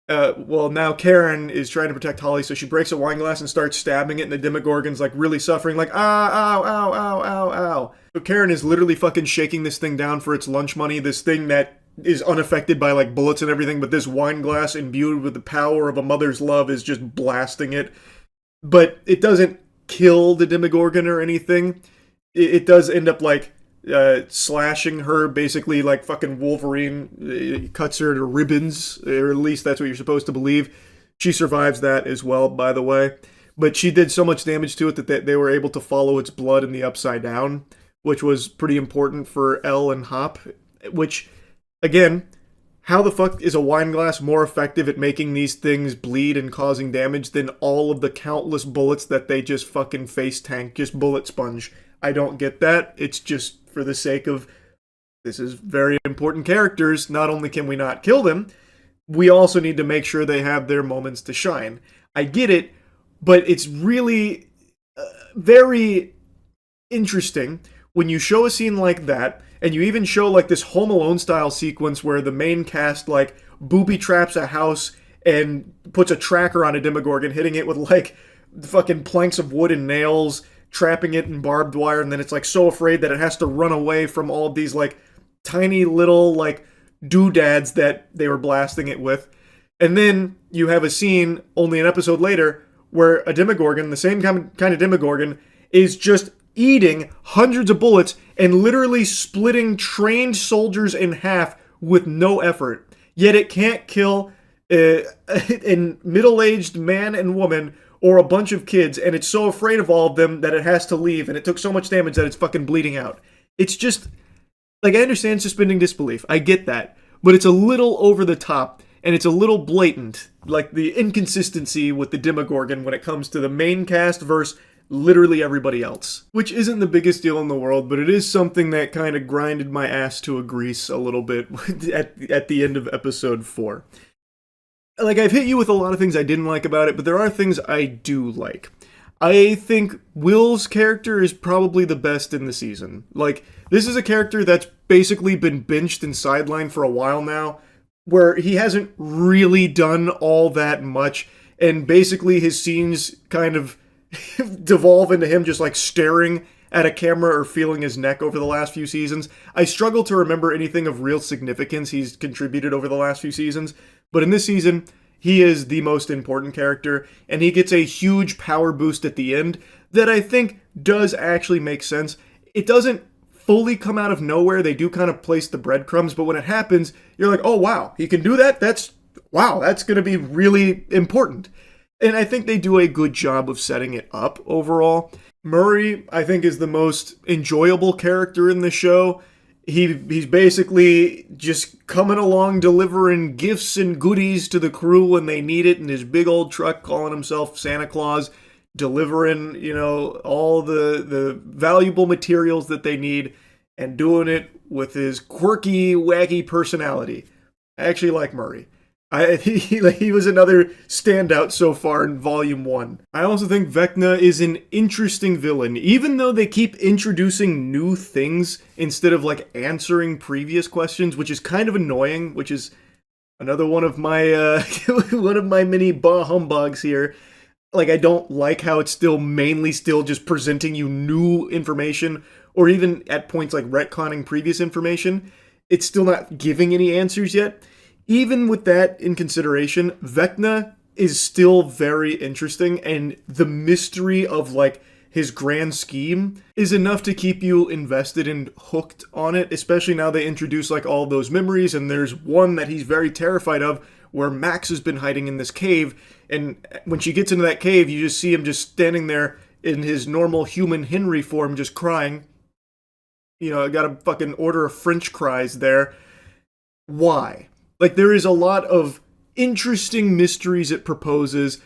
Well, now Karen is trying to protect Holly, so she breaks a wine glass and starts stabbing it, and the Demogorgon's like really suffering, like, ow, ow, ow, ow, ow. So Karen is literally fucking shaking this thing down for its lunch money, this thing that is unaffected by like bullets and everything, but this wine glass imbued with the power of a mother's love is just blasting it. But it doesn't kill the Demogorgon or anything. It does end up like slashing her, basically like fucking Wolverine cuts her to ribbons, or at least that's what you're supposed to believe. She survives that as well, by the way. But she did so much damage to it that they were able to follow its blood in the Upside Down, which was pretty important for Elle and Hop, which, again, how the fuck is a wine glass more effective at making these things bleed and causing damage than all of the countless bullets that they just fucking face tank, just bullet sponge? I don't get that. It's just for the sake of, this is very important characters. Not only can we not kill them, we also need to make sure they have their moments to shine. I get it, but it's really very interesting when you show a scene like that, and you even show like this Home Alone style sequence where the main cast like booby traps a house and puts a tracker on a Demogorgon, hitting it with like fucking planks of wood and nails, trapping it in barbed wire, and then it's like so afraid that it has to run away from all of these like tiny little like doodads that they were blasting it with. And then you have a scene only an episode later where a Demogorgon, the same kind of Demogorgon, is just eating hundreds of bullets and literally splitting trained soldiers in half with no effort. Yet it can't kill a middle-aged man and woman or a bunch of kids, and it's so afraid of all of them that it has to leave, and it took so much damage that it's fucking bleeding out. It's just, like, I understand suspending disbelief. I get that. But it's a little over the top, and it's a little blatant. Like, the inconsistency with the Demogorgon when it comes to the main cast versus literally everybody else. Which isn't the biggest deal in the world, but it is something that kind of grinded my ass to a grease a little bit at the end of episode 4. Like, I've hit you with a lot of things I didn't like about it, but there are things I do like. I think Will's character is probably the best in the season. Like, this is a character that's basically been benched and sidelined for a while now, where he hasn't really done all that much, and basically his scenes kind of devolve into him just like staring at a camera or feeling his neck over the last few seasons. I struggle to remember anything of real significance he's contributed over the last few seasons, but in this season, he is the most important character, and he gets a huge power boost at the end that I think does actually make sense. It doesn't fully come out of nowhere. They do kind of place the breadcrumbs, but when it happens, you're like, oh wow, he can do that? That's going to be really important. And I think they do a good job of setting it up overall. Murray, I think, is the most enjoyable character in the show. He's basically just coming along delivering gifts and goodies to the crew when they need it in his big old truck, calling himself Santa Claus, delivering, all the valuable materials that they need and doing it with his quirky, wacky personality. I actually like Murray. He was another standout so far in Volume 1. I also think Vecna is an interesting villain. Even though they keep introducing new things instead of, answering previous questions, which is kind of annoying, which is another one of my, one of my mini bah humbugs here. I don't like how it's mainly just presenting you new information, or even at points retconning previous information. It's still not giving any answers yet. Even with that in consideration, Vecna is still very interesting, and the mystery of, his grand scheme is enough to keep you invested and hooked on it, especially now they introduce, all those memories, and there's one that he's very terrified of, where Max has been hiding in this cave, and when she gets into that cave, you just see him just standing there in his normal human Henry form, just crying. I gotta fucking order a French fries there. Why? There is a lot of interesting mysteries it proposes,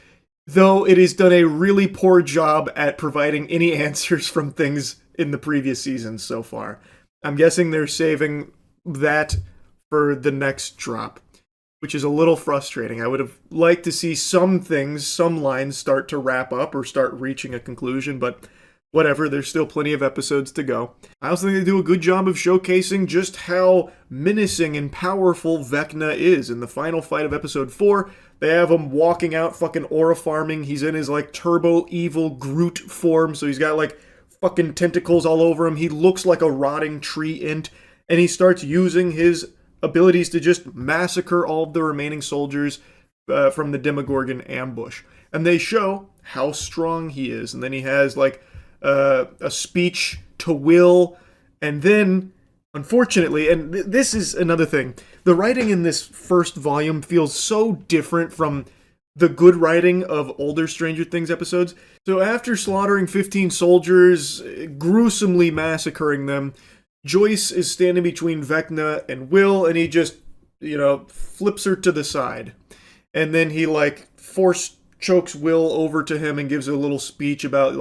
though it has done a really poor job at providing any answers from things in the previous seasons so far. I'm guessing they're saving that for the next drop, which is a little frustrating. I would have liked to see some lines start to wrap up or start reaching a conclusion, but whatever, there's still plenty of episodes to go. I also think they do a good job of showcasing just how menacing and powerful Vecna is. In the final fight of episode 4, they have him walking out fucking aura farming. He's in his turbo evil Groot form, so he's got fucking tentacles all over him. He looks like a rotting tree ant, and he starts using his abilities to just massacre all of the remaining soldiers from the Demogorgon ambush. And they show how strong he is. And then he has a speech to Will, and then, unfortunately, and this is another thing, the writing in this first volume feels so different from the good writing of older Stranger Things episodes. So after slaughtering 15 soldiers, gruesomely massacring them, Joyce is standing between Vecna and Will, and he just, flips her to the side. And then he, force chokes Will over to him and gives a little speech about,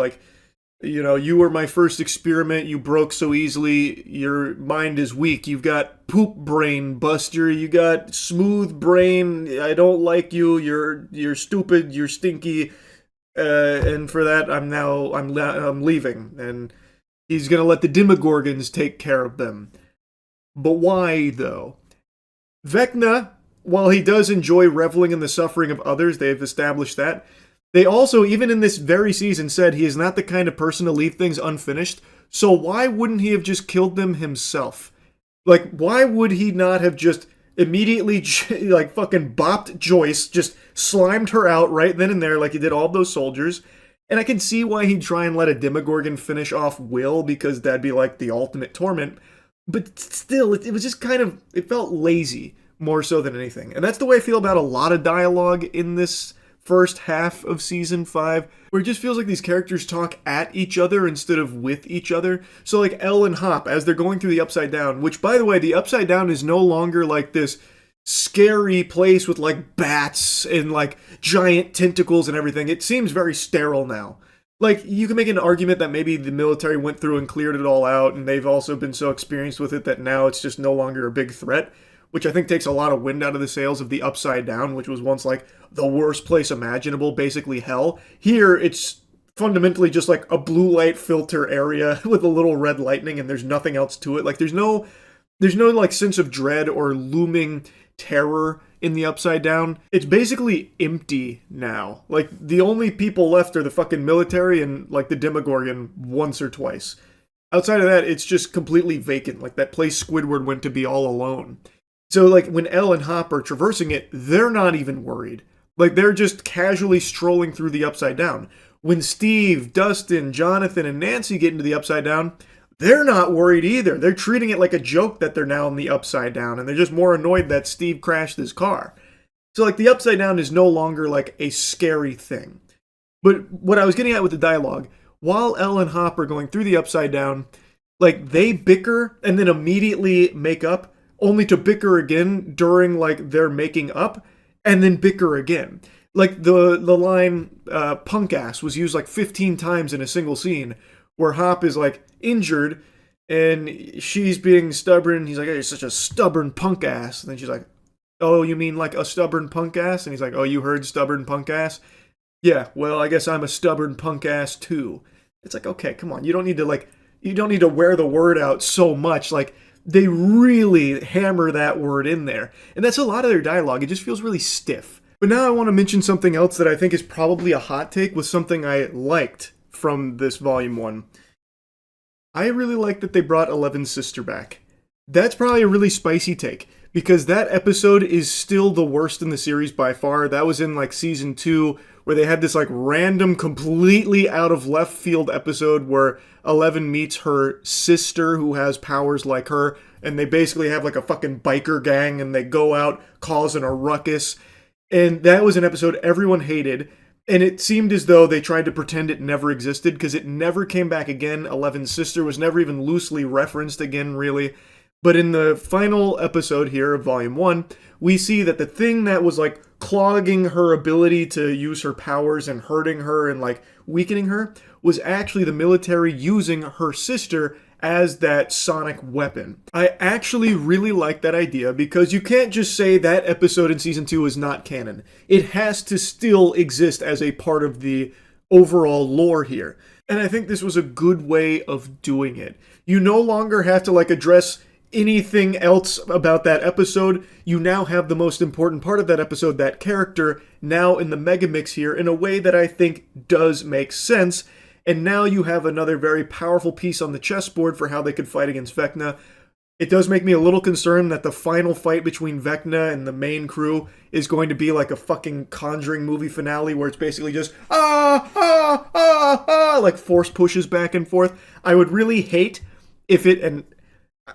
you were my first experiment, you broke so easily, your mind is weak, you've got poop brain, Buster, you got smooth brain, I don't like you, you're stupid, you're stinky, and for that I'm leaving, and he's gonna let the Demogorgons take care of them. But why, though? Vecna, while he does enjoy reveling in the suffering of others, they've established that, they also, even in this very season, said he is not the kind of person to leave things unfinished, so why wouldn't he have just killed them himself? Why would he not have just immediately, fucking bopped Joyce, just slimed her out right then and there like he did all those soldiers? And I can see why he'd try and let a Demogorgon finish off Will, because that'd be the ultimate torment, but still, it was just it felt lazy, more so than anything. And that's the way I feel about a lot of dialogue in this first half of season 5, where it just feels like these characters talk at each other instead of with each other. So Elle and Hop, as they're going through the Upside Down, which, by the way, the Upside Down is no longer this scary place with bats and giant tentacles and everything. It seems very sterile now. You can make an argument that maybe the military went through and cleared it all out, and they've also been so experienced with it that now it's just no longer a big threat, which I think takes a lot of wind out of the sails of the Upside Down, which was once the worst place imaginable, basically hell. Here, it's fundamentally just a blue light filter area with a little red lightning, and there's nothing else to it. There's no sense of dread or looming terror in the Upside Down. It's basically empty now. The only people left are the fucking military and the Demogorgon once or twice. Outside of that, it's just completely vacant. That place Squidward went to be all alone. So, when Elle and Hop are traversing it, they're not even worried. They're just casually strolling through the Upside Down. When Steve, Dustin, Jonathan, and Nancy get into the Upside Down, they're not worried either. They're treating it like a joke that they're now in the Upside Down, and they're just more annoyed that Steve crashed his car. So, the Upside Down is no longer, a scary thing. But what I was getting at with the dialogue, while Elle and Hop are going through the Upside Down, Like, they bicker and then immediately make up, only to bicker again during, like, their making up, and then bicker again. Like, the line, punk ass, was used like 15 times in a single scene, where Hop is, like, injured, and she's being stubborn. He's like, "Hey, you're such a stubborn punk ass." And then she's like, "Oh, you mean like a stubborn punk ass?" And he's like, "Oh, you heard stubborn punk ass? Yeah, well, I guess I'm a stubborn punk ass too." It's like, okay, come on. You don't need to wear the word out so much. Like, they really hammer that word in there. And that's a lot of their dialogue. It just feels really stiff. But now I want to mention something else that I think is probably a hot take with something I liked from this volume 1. I really like that they brought Eleven's sister back. That's probably a really spicy take, because that episode is still the worst in the series by far. That was in like season 2, where they had this like random, completely out of left field episode where Eleven meets her sister who has powers like her, and they basically have like a fucking biker gang and they go out causing a ruckus. And that was an episode everyone hated. And it seemed as though they tried to pretend it never existed, because it never came back again. Eleven's sister was never even loosely referenced again, really. But in the final episode here of Volume 1, we see that the thing that was like clogging her ability to use her powers and hurting her and like weakening her was actually the military using her sister as that sonic weapon. I actually really like that idea, because you can't just say that episode in season 2 is not canon. It has to still exist as a part of the overall lore here. And I think this was a good way of doing it. You no longer have to like address anything else about that episode. You now have the most important part of that episode, that character, now in the megamix here in a way that I think does make sense. And now you have another very powerful piece on the chessboard for how they could fight against Vecna. It does make me a little concerned that the final fight between Vecna and the main crew is going to be like a fucking Conjuring movie finale where it's basically just like force pushes back and forth. I would really hate if it, and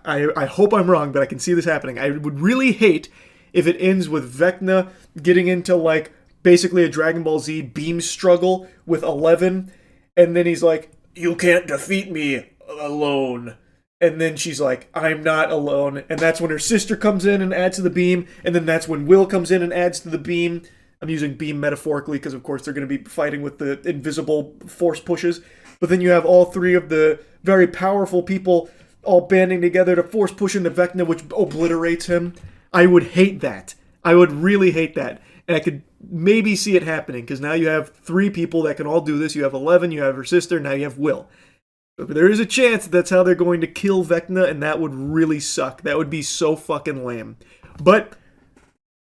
I hope I'm wrong, but I can see this happening. I would really hate if it ends with Vecna getting into like basically a Dragon Ball Z beam struggle with 11, and then he's like, "You can't defeat me alone." And then she's like, "I'm not alone." And that's when her sister comes in and adds to the beam, and then that's when Will comes in and adds to the beam. I'm using beam metaphorically because, of course, they're going to be fighting with the invisible force pushes. But then you have all three of the very powerful people all banding together to force push into Vecna, which obliterates him. I would hate that. I would really hate that. And I could maybe see it happening, because now you have three people that can all do this. You have 11, you have her sister, now you have Will. But there is a chance that's how they're going to kill Vecna, and that would really suck. That would be so fucking lame. But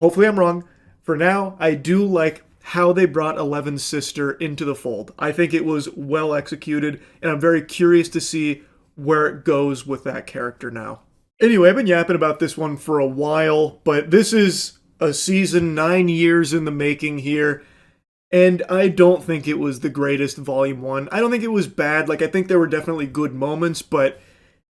hopefully I'm wrong. For now, I do like how they brought Eleven's sister into the fold. I think it was well executed, and I'm very curious to see where it goes with that character now. Anyway, I've been yapping about this one for a while, but this is a season 9 years in the making here, and I don't think it was the greatest volume 1. I don't think it was bad. Like, I think there were definitely good moments, but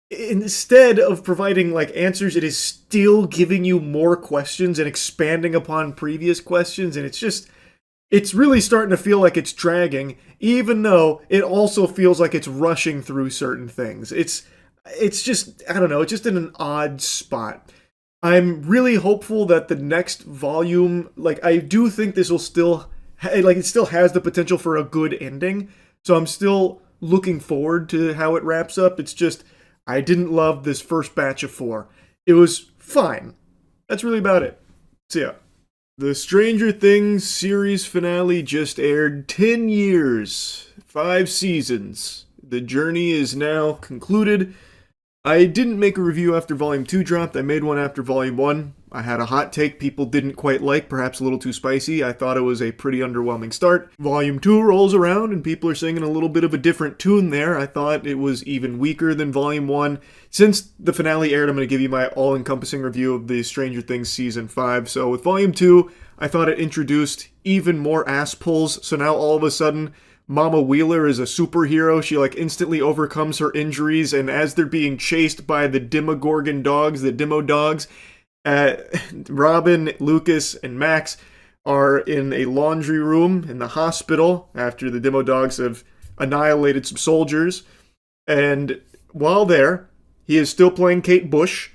instead of providing like answers, it is still giving you more questions and expanding upon previous questions, and it's really starting to feel like it's dragging, even though it also feels like it's rushing through certain things. It's just, I don't know, it's just in an odd spot. I'm really hopeful that the next volume, like, I do think this will still, like, it still has the potential for a good ending. So I'm still looking forward to how it wraps up. It's just, I didn't love this first batch of 4. It was fine. That's really about it. See ya. The Stranger Things series finale just aired. 10 years, 5 seasons. The journey is now concluded. I didn't make a review after Volume 2 dropped. I made one after Volume 1. I had a hot take people didn't quite like, perhaps a little too spicy. I thought it was a pretty underwhelming start. Volume 2 rolls around and people are singing a little bit of a different tune there. I thought it was even weaker than Volume 1. Since the finale aired, I'm going to give you my all-encompassing review of the Stranger Things Season 5. So with Volume 2, I thought it introduced even more ass pulls. So now all of a sudden, Mama Wheeler is a superhero. She like instantly overcomes her injuries, and as they're being chased by the Demogorgon dogs, the Demo dogs, Robin, Lucas, and Max are in a laundry room in the hospital after the Demo dogs have annihilated some soldiers. And while there, he is still playing Kate Bush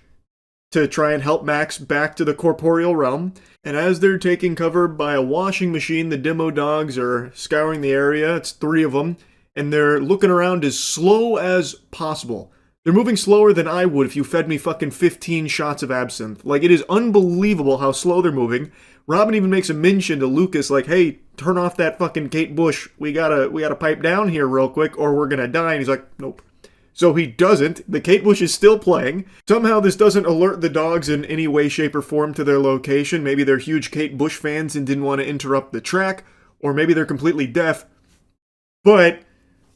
to try and help Max back to the corporeal realm. And as they're taking cover by a washing machine, the demo dogs are scouring the area. It's 3 of them. And they're looking around as slow as possible. They're moving slower than I would if you fed me fucking 15 shots of absinthe. Like, it is unbelievable how slow they're moving. Robin even makes a mention to Lucas, like, hey, turn off that fucking Kate Bush. We gotta pipe down here real quick or we're gonna die. And he's like, nope. So he doesn't. The Kate Bush is still playing. Somehow this doesn't alert the dogs in any way, shape, or form to their location. Maybe they're huge Kate Bush fans and didn't want to interrupt the track. Or maybe they're completely deaf. But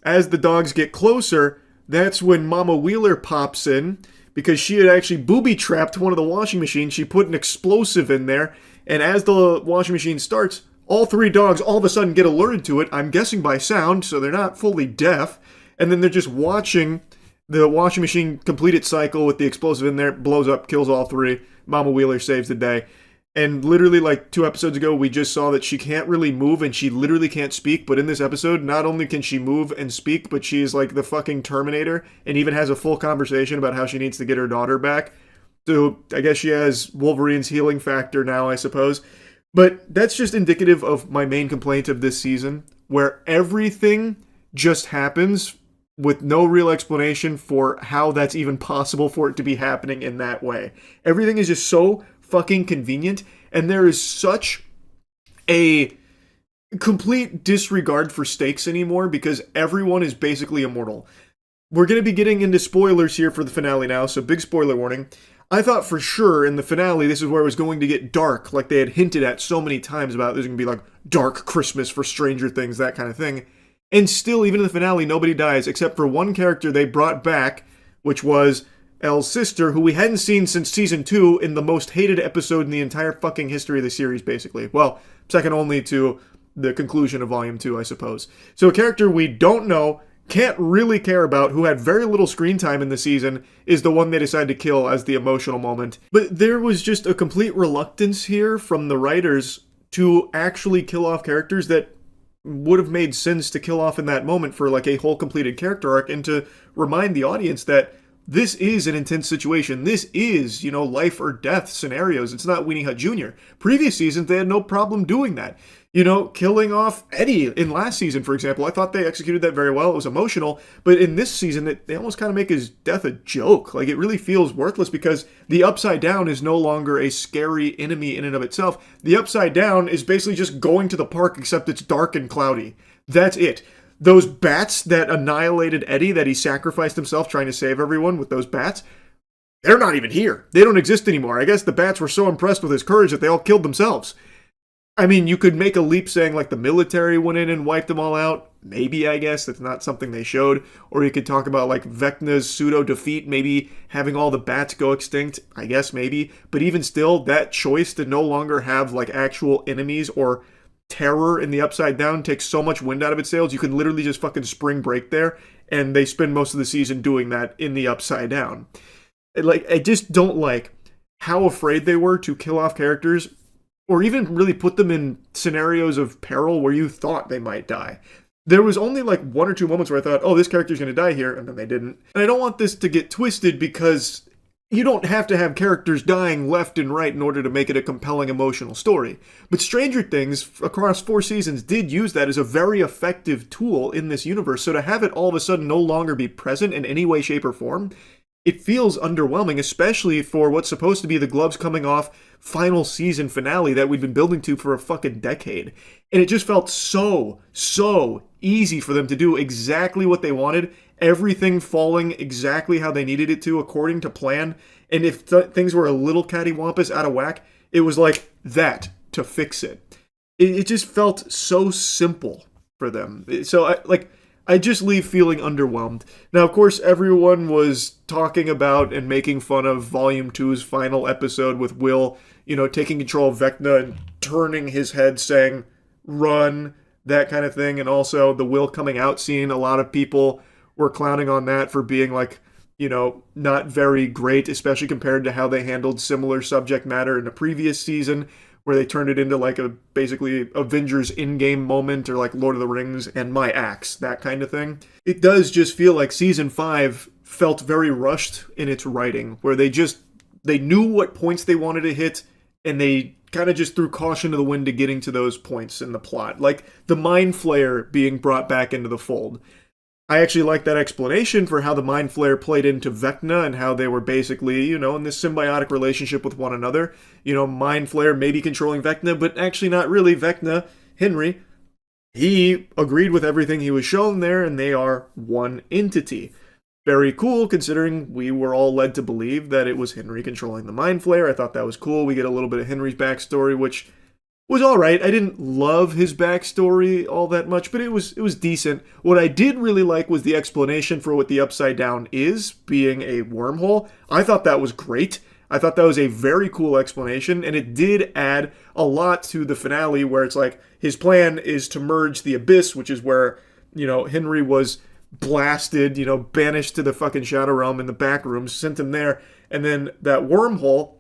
as the dogs get closer, that's when Mama Wheeler pops in, because she had actually booby-trapped one of the washing machines. She put an explosive in there, and as the washing machine starts, all 3 dogs all of a sudden get alerted to it, I'm guessing by sound, so they're not fully deaf, and then they're just watching the washing machine complete its cycle with the explosive in there, blows up, kills all 3, Mama Wheeler saves the day. And literally, like 2 episodes ago, we just saw that she can't really move and she literally can't speak. But in this episode, not only can she move and speak, but she's like the fucking Terminator and even has a full conversation about how she needs to get her daughter back. So I guess she has Wolverine's healing factor now, I suppose. But that's just indicative of my main complaint of this season, where everything just happens with no real explanation for how that's even possible for it to be happening in that way. Everything is just so fucking convenient, and there is such a complete disregard for stakes anymore because everyone is basically immortal. We're going to be getting into spoilers here for the finale now, so big spoiler warning. I thought for sure in the finale this is where it was going to get dark, like they had hinted at so many times about there's going to be like dark Christmas for Stranger Things, that kind of thing. And still, even in the finale, nobody dies except for one character they brought back, which was Elle's sister, who we hadn't seen since season 2 in the most hated episode in the entire fucking history of the series, basically. Well, second only to the conclusion of Volume 2, I suppose. So a character we don't know, can't really care about, who had very little screen time in the season, is the one they decided to kill as the emotional moment. But there was just a complete reluctance here from the writers to actually kill off characters that would have made sense to kill off in that moment for like a whole completed character arc, and to remind the audience that this is an intense situation. This is, life or death scenarios. It's not Weenie Hut Jr. Previous seasons, they had no problem doing that. Killing off Eddie in last season, for example. I thought they executed that very well. It was emotional. But in this season, they almost kind of make his death a joke. Like, it really feels worthless because the Upside Down is no longer a scary enemy in and of itself. The Upside Down is basically just going to the park, except it's dark and cloudy. That's it. Those bats that annihilated Eddie, that he sacrificed himself trying to save everyone with those bats, they're not even here. They don't exist anymore. I guess the bats were so impressed with his courage that they all killed themselves. I mean, you could make a leap saying, like, the military went in and wiped them all out. Maybe, I guess. That's not something they showed. Or you could talk about, like, Vecna's pseudo-defeat, maybe having all the bats go extinct. I guess, maybe. But even still, that choice to no longer have, like, actual enemies or terror in the Upside Down takes so much wind out of its sails. You can literally just fucking spring break there, and they spend most of the season doing that in the Upside Down. I just don't like how afraid they were to kill off characters, or even really put them in scenarios of peril where you thought they might die. There was only like 1 or 2 moments where I thought, oh, this character's going to die here, and then they didn't. And I don't want this to get twisted, because you don't have to have characters dying left and right in order to make it a compelling emotional story. But Stranger Things, across 4 seasons, did use that as a very effective tool in this universe. So to have it all of a sudden no longer be present in any way, shape, or form, it feels underwhelming, especially for what's supposed to be the gloves coming off final season finale that we've been building to for a fucking decade. And it just felt so easy for them to do exactly what they wanted, everything falling exactly how they needed it to according to plan. And if things were a little cattywampus out of whack, it was like that to fix it. It just felt so simple for them. So I just leave feeling underwhelmed. Now, of course, everyone was talking about and making fun of Volume 2's final episode with Will, taking control of Vecna and turning his head saying, run, that kind of thing. And also the Will coming out scene. A lot of people were clowning on that for being not very great, especially compared to how they handled similar subject matter in the previous season, where they turned it into like a basically Avengers in-game moment or like Lord of the Rings and my axe, that kind of thing. It does just feel like season 5 felt very rushed in its writing, where they knew what points they wanted to hit and they kind of just threw caution to the wind to getting to those points in the plot. Like the Mind Flayer being brought back into the fold. I actually like that explanation for how the Mind Flayer played into Vecna and how they were basically, in this symbiotic relationship with one another. Mind Flayer maybe controlling Vecna, but actually not really. Vecna, Henry, he agreed with everything he was shown there, and they are one entity. Very cool, considering we were all led to believe that it was Henry controlling the Mind Flayer. I thought that was cool. We get a little bit of Henry's backstory, which was all right. I didn't love his backstory all that much, but it was decent. What I did really like was the explanation for what the Upside Down is, being a wormhole. I thought that was great. I thought that was a very cool explanation, and it did add a lot to the finale, where it's like his plan is to merge the Abyss, which is where, Henry was blasted, banished to the fucking Shadow Realm in the back rooms, sent him there, and then that wormhole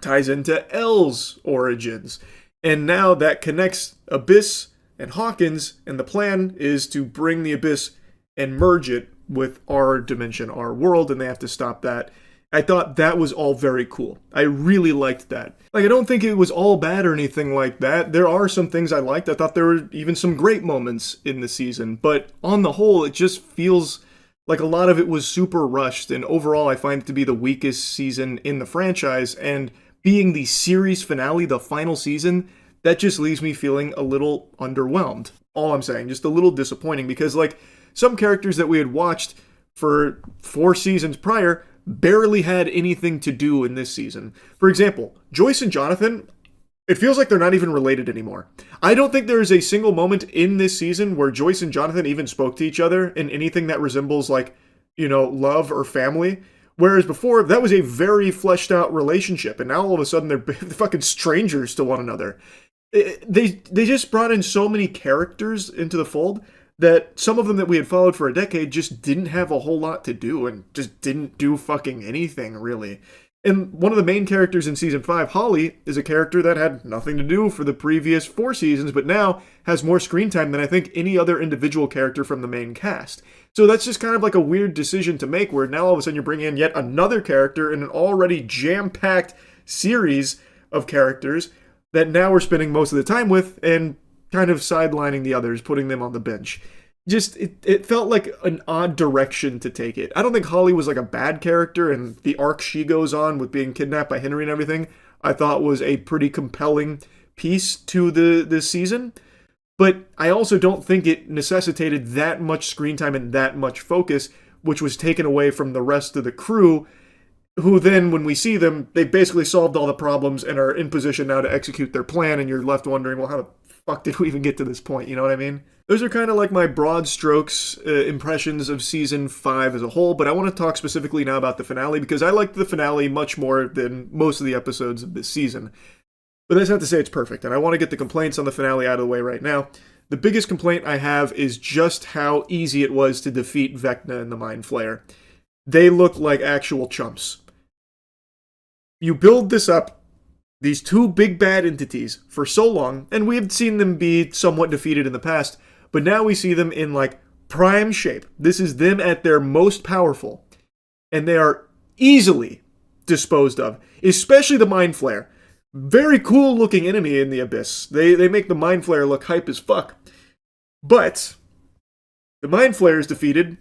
ties into L's origins. And now that connects Abyss and Hawkins, and the plan is to bring the Abyss and merge it with our dimension, our world, and they have to stop that. I thought that was all very cool. I really liked that. Like, I don't think it was all bad or anything like that. There are some things I liked. I thought there were even some great moments in the season. But on the whole, it just feels like a lot of it was super rushed. And overall, I find it to be the weakest season in the franchise. And being the series finale, the final season, that just leaves me feeling a little underwhelmed. All I'm saying, just a little disappointing. Because, like, some characters that we had watched for 4 seasons prior barely had anything to do in this season. For example, Joyce and Jonathan, it feels like they're not even related anymore. I don't think there is a single moment in this season where Joyce and Jonathan even spoke to each other in anything that resembles, like, love or family. Whereas before, that was a very fleshed out relationship, and now all of a sudden they're fucking strangers to one another. They just brought in so many characters into the fold that some of them that we had followed for a decade just didn't have a whole lot to do and just didn't do fucking anything, really. And one of the main characters in Season 5, Holly, is a character that had nothing to do for the previous 4 seasons, but now has more screen time than I think any other individual character from the main cast. So that's just kind of like a weird decision to make, where now all of a sudden you're bringing in yet another character in an already jam-packed series of characters that now we're spending most of the time with, and kind of sidelining the others, putting them on the bench. Just, it felt like an odd direction to take it. I don't think Holly was like a bad character, and the arc she goes on with being kidnapped by Henry and everything, I thought was a pretty compelling piece to this season. But I also don't think it necessitated that much screen time and that much focus, which was taken away from the rest of the crew, who then, when we see them, they've basically solved all the problems and are in position now to execute their plan, and you're left wondering, well, how the fuck did we even get to this point? You know what I mean? Those are kind of like my broad strokes impressions of Season 5 as a whole, but I want to talk specifically now about the finale, because I liked the finale much more than most of the episodes of this season. But that's not to say it's perfect, and I want to get the complaints on the finale out of the way right now. The biggest complaint I have is just how easy it was to defeat Vecna and the Mind Flayer. They look like actual chumps. You build this up, these 2 big bad entities, for so long, and we've seen them be somewhat defeated in the past, but now we see them in, like, prime shape. This is them at their most powerful, and they are easily disposed of, especially the Mind Flayer. Very cool looking enemy in the Abyss. They make the Mind Flayer look hype as fuck. But the Mind Flayer is defeated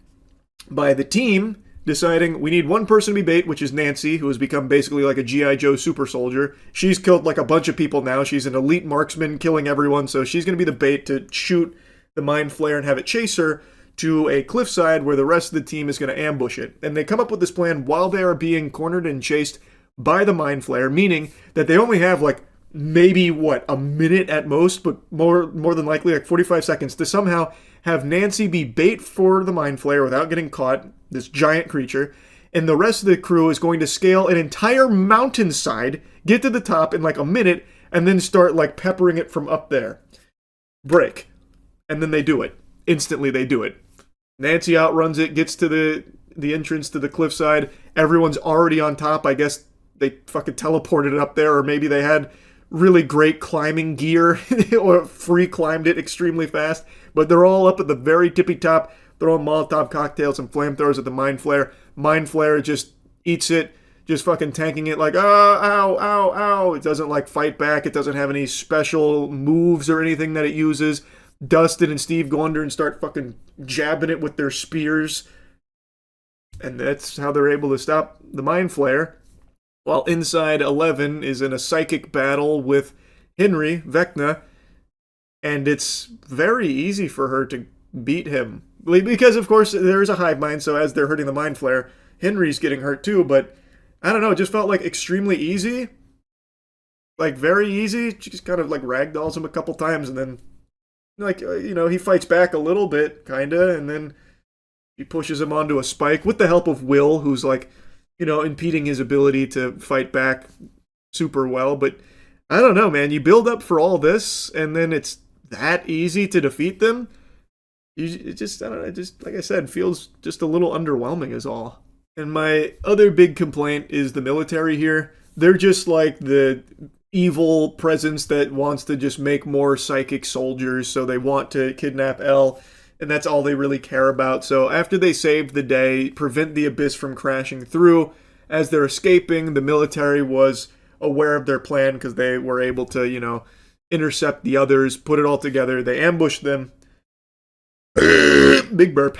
by the team deciding we need one person to be bait, which is Nancy, who has become basically like a G.I. Joe super soldier. She's killed like a bunch of people now. She's an elite marksman killing everyone, so she's going to be the bait to shoot the Mind Flayer and have it chase her to a cliffside where the rest of the team is going to ambush it. And they come up with this plan while they are being cornered and chased by the Mind Flayer, meaning that they only have like maybe a minute at most, but more than likely like 45 seconds to somehow have Nancy be bait for the Mind Flayer without getting caught, this giant creature, and the rest of the crew is going to scale an entire mountainside, get to the top in like a minute, and then start like peppering it from up there. Break. And then they do it. Instantly they do it. Nancy outruns it, gets to the entrance to the cliffside. Everyone's already on top. I guess they fucking teleported it up there, or maybe they had really great climbing gear or free climbed it extremely fast. But they're all up at the very tippy top, throwing Molotov cocktails and flamethrowers at the Mind Flare. Mind Flare just eats it, just fucking tanking it like, ow, ow, ow. It doesn't like fight back. It doesn't have any special moves or anything that it uses. Dustin and Steve go under and start fucking jabbing it with their spears. And that's how they're able to stop the Mind Flare. While inside 11 is in a psychic battle with Henry, Vecna, and it's very easy for her to beat him. Because, of course, there is a hive mind, so as they're hurting the Mind Flare, Henry's getting hurt too, but I don't know, it just felt like extremely easy. Like, very easy. She just kind of, like, ragdolls him a couple times, and then, like, he fights back a little bit, kinda, and then he pushes him onto a spike with the help of Will, who's, like, impeding his ability to fight back super well. But I don't know, man. You build up for all this, and then it's that easy to defeat them. It just, I don't know, it just, like I said, feels just a little underwhelming is all. And my other big complaint is the military here. They're just like the evil presence that wants to just make more psychic soldiers, so they want to kidnap Elle. And that's all they really care about. So after they save the day, prevent the Abyss from crashing through, as they're escaping, the military was aware of their plan because they were able to, intercept the others, put it all together. They ambushed them. Big burp,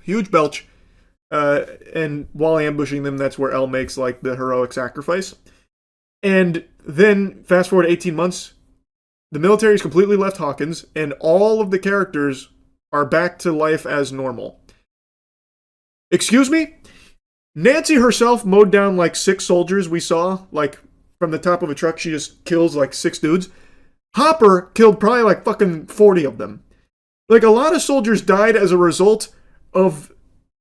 huge belch. And while ambushing them, that's where Elle makes, like, the heroic sacrifice. And then, fast forward 18 months, the military's completely left Hawkins, and all of the characters are back to life as normal. Excuse me? Nancy herself mowed down like 6 soldiers we saw, like from the top of a truck. She just kills like 6 dudes. Hopper killed probably like fucking 40 of them. Like, a lot of soldiers died as a result of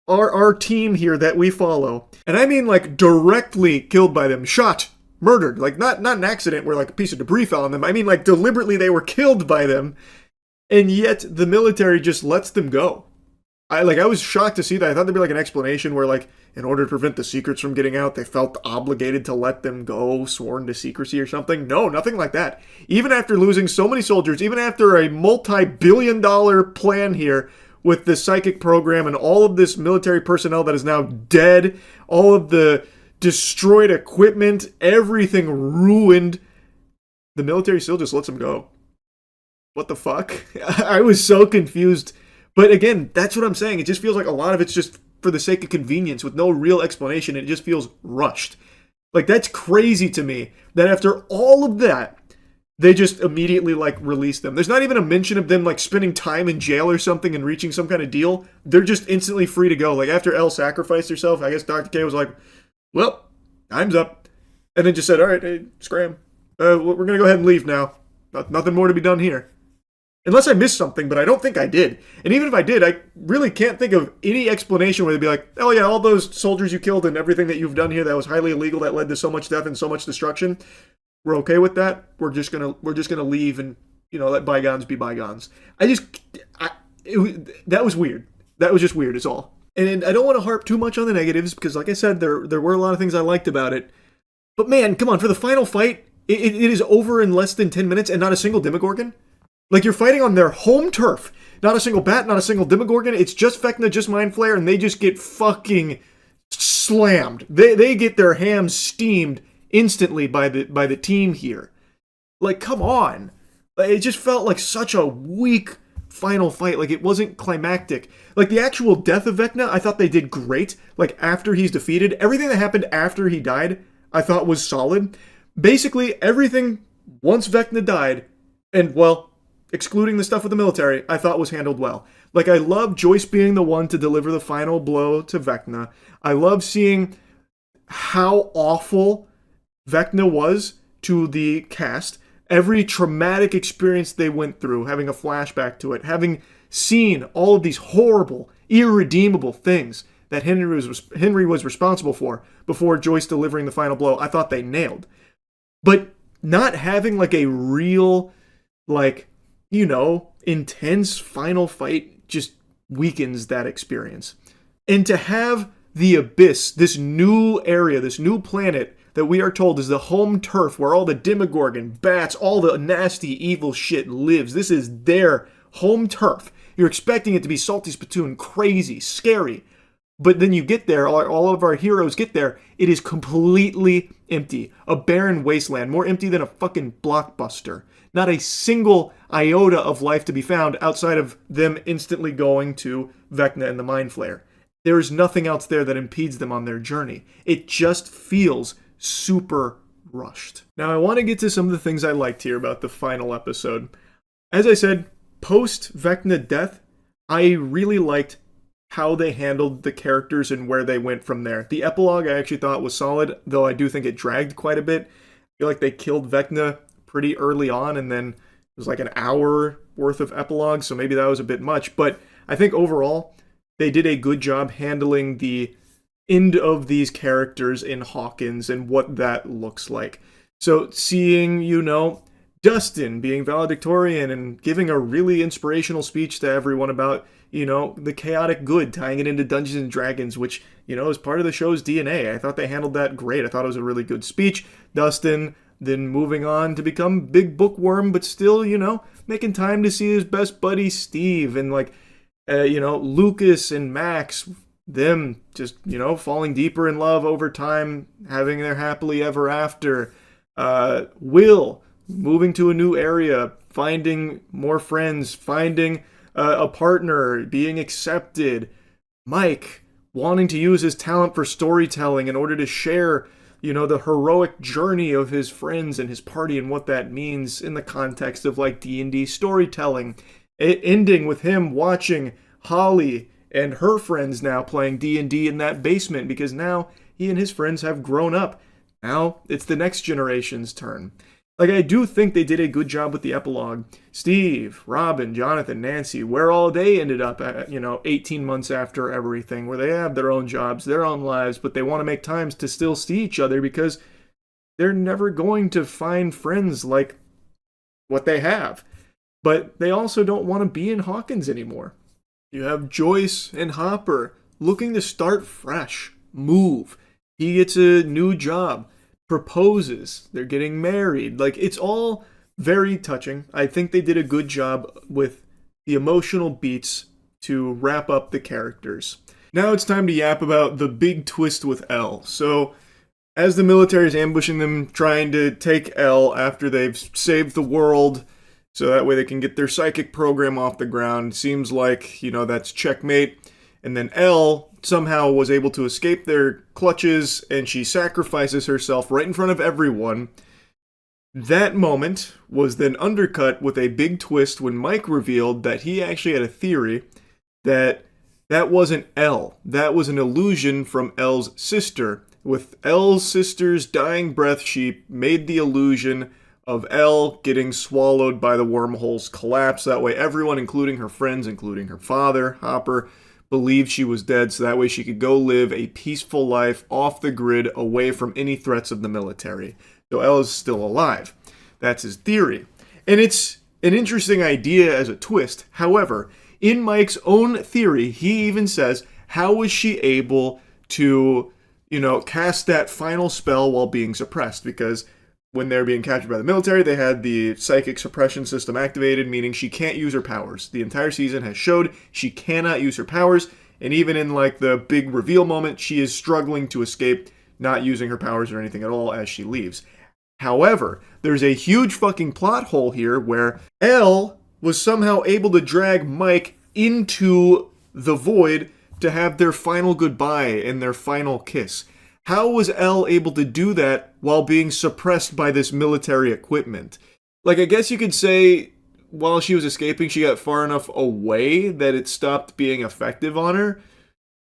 our team here that we follow. And I mean like directly killed by them. Shot. Murdered. Like not an accident where like a piece of debris fell on them. I mean like deliberately they were killed by them. And yet, the military just lets them go. I was shocked to see that. I thought there'd be like an explanation where, like, in order to prevent the secrets from getting out, they felt obligated to let them go, sworn to secrecy or something. No, nothing like that. Even after losing so many soldiers, even after a multi-billion-dollar plan here with the psychic program and all of this military personnel that is now dead, all of the destroyed equipment, everything ruined, the military still just lets them go. What the fuck? I was so confused. But again, that's what I'm saying. It just feels like a lot of it's just for the sake of convenience with no real explanation. It just feels rushed. Like, that's crazy to me that after all of that, they just immediately, like, release them. There's not even a mention of them, like, spending time in jail or something and reaching some kind of deal. They're just instantly free to go. Like, after Elle sacrificed herself, I guess Dr. K was like, well, time's up. And then just said, all right, hey, scram. We're going to go ahead and leave now. Nothing more to be done here. Unless I missed something, but I don't think I did. And even if I did, I really can't think of any explanation where they'd be like, oh yeah, all those soldiers you killed and everything that you've done here that was highly illegal, that led to so much death and so much destruction, we're okay with that. We're just gonna leave and, let bygones be bygones. That was weird. That was just weird, is all. And I don't want to harp too much on the negatives, because like I said, there were a lot of things I liked about it. But man, come on, for the final fight, it is over in less than 10 minutes and not a single Demogorgon? Like, you're fighting on their home turf. Not a single bat, not a single Demogorgon. It's just Vecna, just Mind Flare, and they just get fucking slammed. They get their hams steamed instantly by the team here. Like, come on. It just felt like such a weak final fight. Like, it wasn't climactic. Like, the actual death of Vecna, I thought they did great. Like, after he's defeated, everything that happened after he died, I thought was solid. Basically, everything once Vecna died, and, well, excluding the stuff with the military, I thought was handled well. Like, I love Joyce being the one to deliver the final blow to Vecna. I love seeing how awful Vecna was to the cast. Every traumatic experience they went through, having a flashback to it, having seen all of these horrible, irredeemable things that Henry was responsible for before Joyce delivering the final blow, I thought they nailed. But not having, like, a real, like, intense final fight just weakens that experience. And to have the Abyss, this new area, this new planet that we are told is the home turf where all the Demogorgon, bats, all the nasty, evil shit lives. This is their home turf. You're expecting it to be salty spittoon, crazy, scary. But then you get there, all of our heroes get there, it is completely empty. A barren wasteland, more empty than a fucking blockbuster. Not a single iota of life to be found outside of them instantly going to Vecna and the Mind Flayer. There is nothing else there that impedes them on their journey. It just feels super rushed. Now I want to get to some of the things I liked here about the final episode. As I said, post Vecna death, I really liked how they handled the characters and where they went from there. The epilogue I actually thought was solid, though I do think it dragged quite a bit. I feel like they killed Vecna pretty early on, and then it was like an hour worth of epilogue, so maybe that was a bit much. But I think overall, they did a good job handling the end of these characters in Hawkins and what that looks like. So seeing, Dustin being valedictorian and giving a really inspirational speech to everyone about, the chaotic good, tying it into Dungeons and Dragons, which, is part of the show's DNA. I thought they handled that great. I thought it was a really good speech. Dustin then moving on to become big bookworm, but still, making time to see his best buddy Steve, and Lucas and Max, them just, falling deeper in love over time, having their happily ever after. Will moving to a new area, finding more friends, finding a partner, being accepted. Mike wanting to use his talent for storytelling in order to share, the heroic journey of his friends and his party and what that means in the context of like D&D storytelling. It ending with him watching Holly and her friends now playing D&D in that basement, because now he and his friends have grown up. Now it's the next generation's turn. Like, I do think they did a good job with the epilogue. Steve, Robin, Jonathan, Nancy, where all they ended up at, 18 months after everything, where they have their own jobs, their own lives, but they want to make times to still see each other because they're never going to find friends like what they have. But they also don't want to be in Hawkins anymore. You have Joyce and Hopper looking to start fresh, move. He gets a new job. Proposes, they're getting married. Like, it's all very touching. I think they did a good job with the emotional beats to wrap up the characters. Now it's time to yap about the big twist with Elle. So, as the military is ambushing them, trying to take Elle after they've saved the world, so that way they can get their psychic program off the ground, seems like, that's checkmate. And then Elle somehow was able to escape their clutches, and she sacrifices herself right in front of everyone. That moment was then undercut with a big twist when Mike revealed that he actually had a theory that wasn't Elle. That was an illusion from Elle's sister. With Elle's sister's dying breath, she made the illusion of Elle getting swallowed by the wormhole's collapse. That way everyone, including her friends, including her father, Hopper, believed she was dead, so that way she could go live a peaceful life off the grid, away from any threats of the military. So Elle is still alive. That's his theory. And it's an interesting idea as a twist. However, in Mike's own theory, he even says, how was she able to, cast that final spell while being suppressed? Because when they're being captured by the military, they had the psychic suppression system activated, meaning she can't use her powers. The entire season has showed she cannot use her powers, and even in like the big reveal moment, she is struggling to escape, not using her powers or anything at all as she leaves. However, there's a huge fucking plot hole here where Elle was somehow able to drag Mike into the void to have their final goodbye and their final kiss. How was Elle able to do that while being suppressed by this military equipment? Like, I guess you could say while she was escaping, she got far enough away that it stopped being effective on her.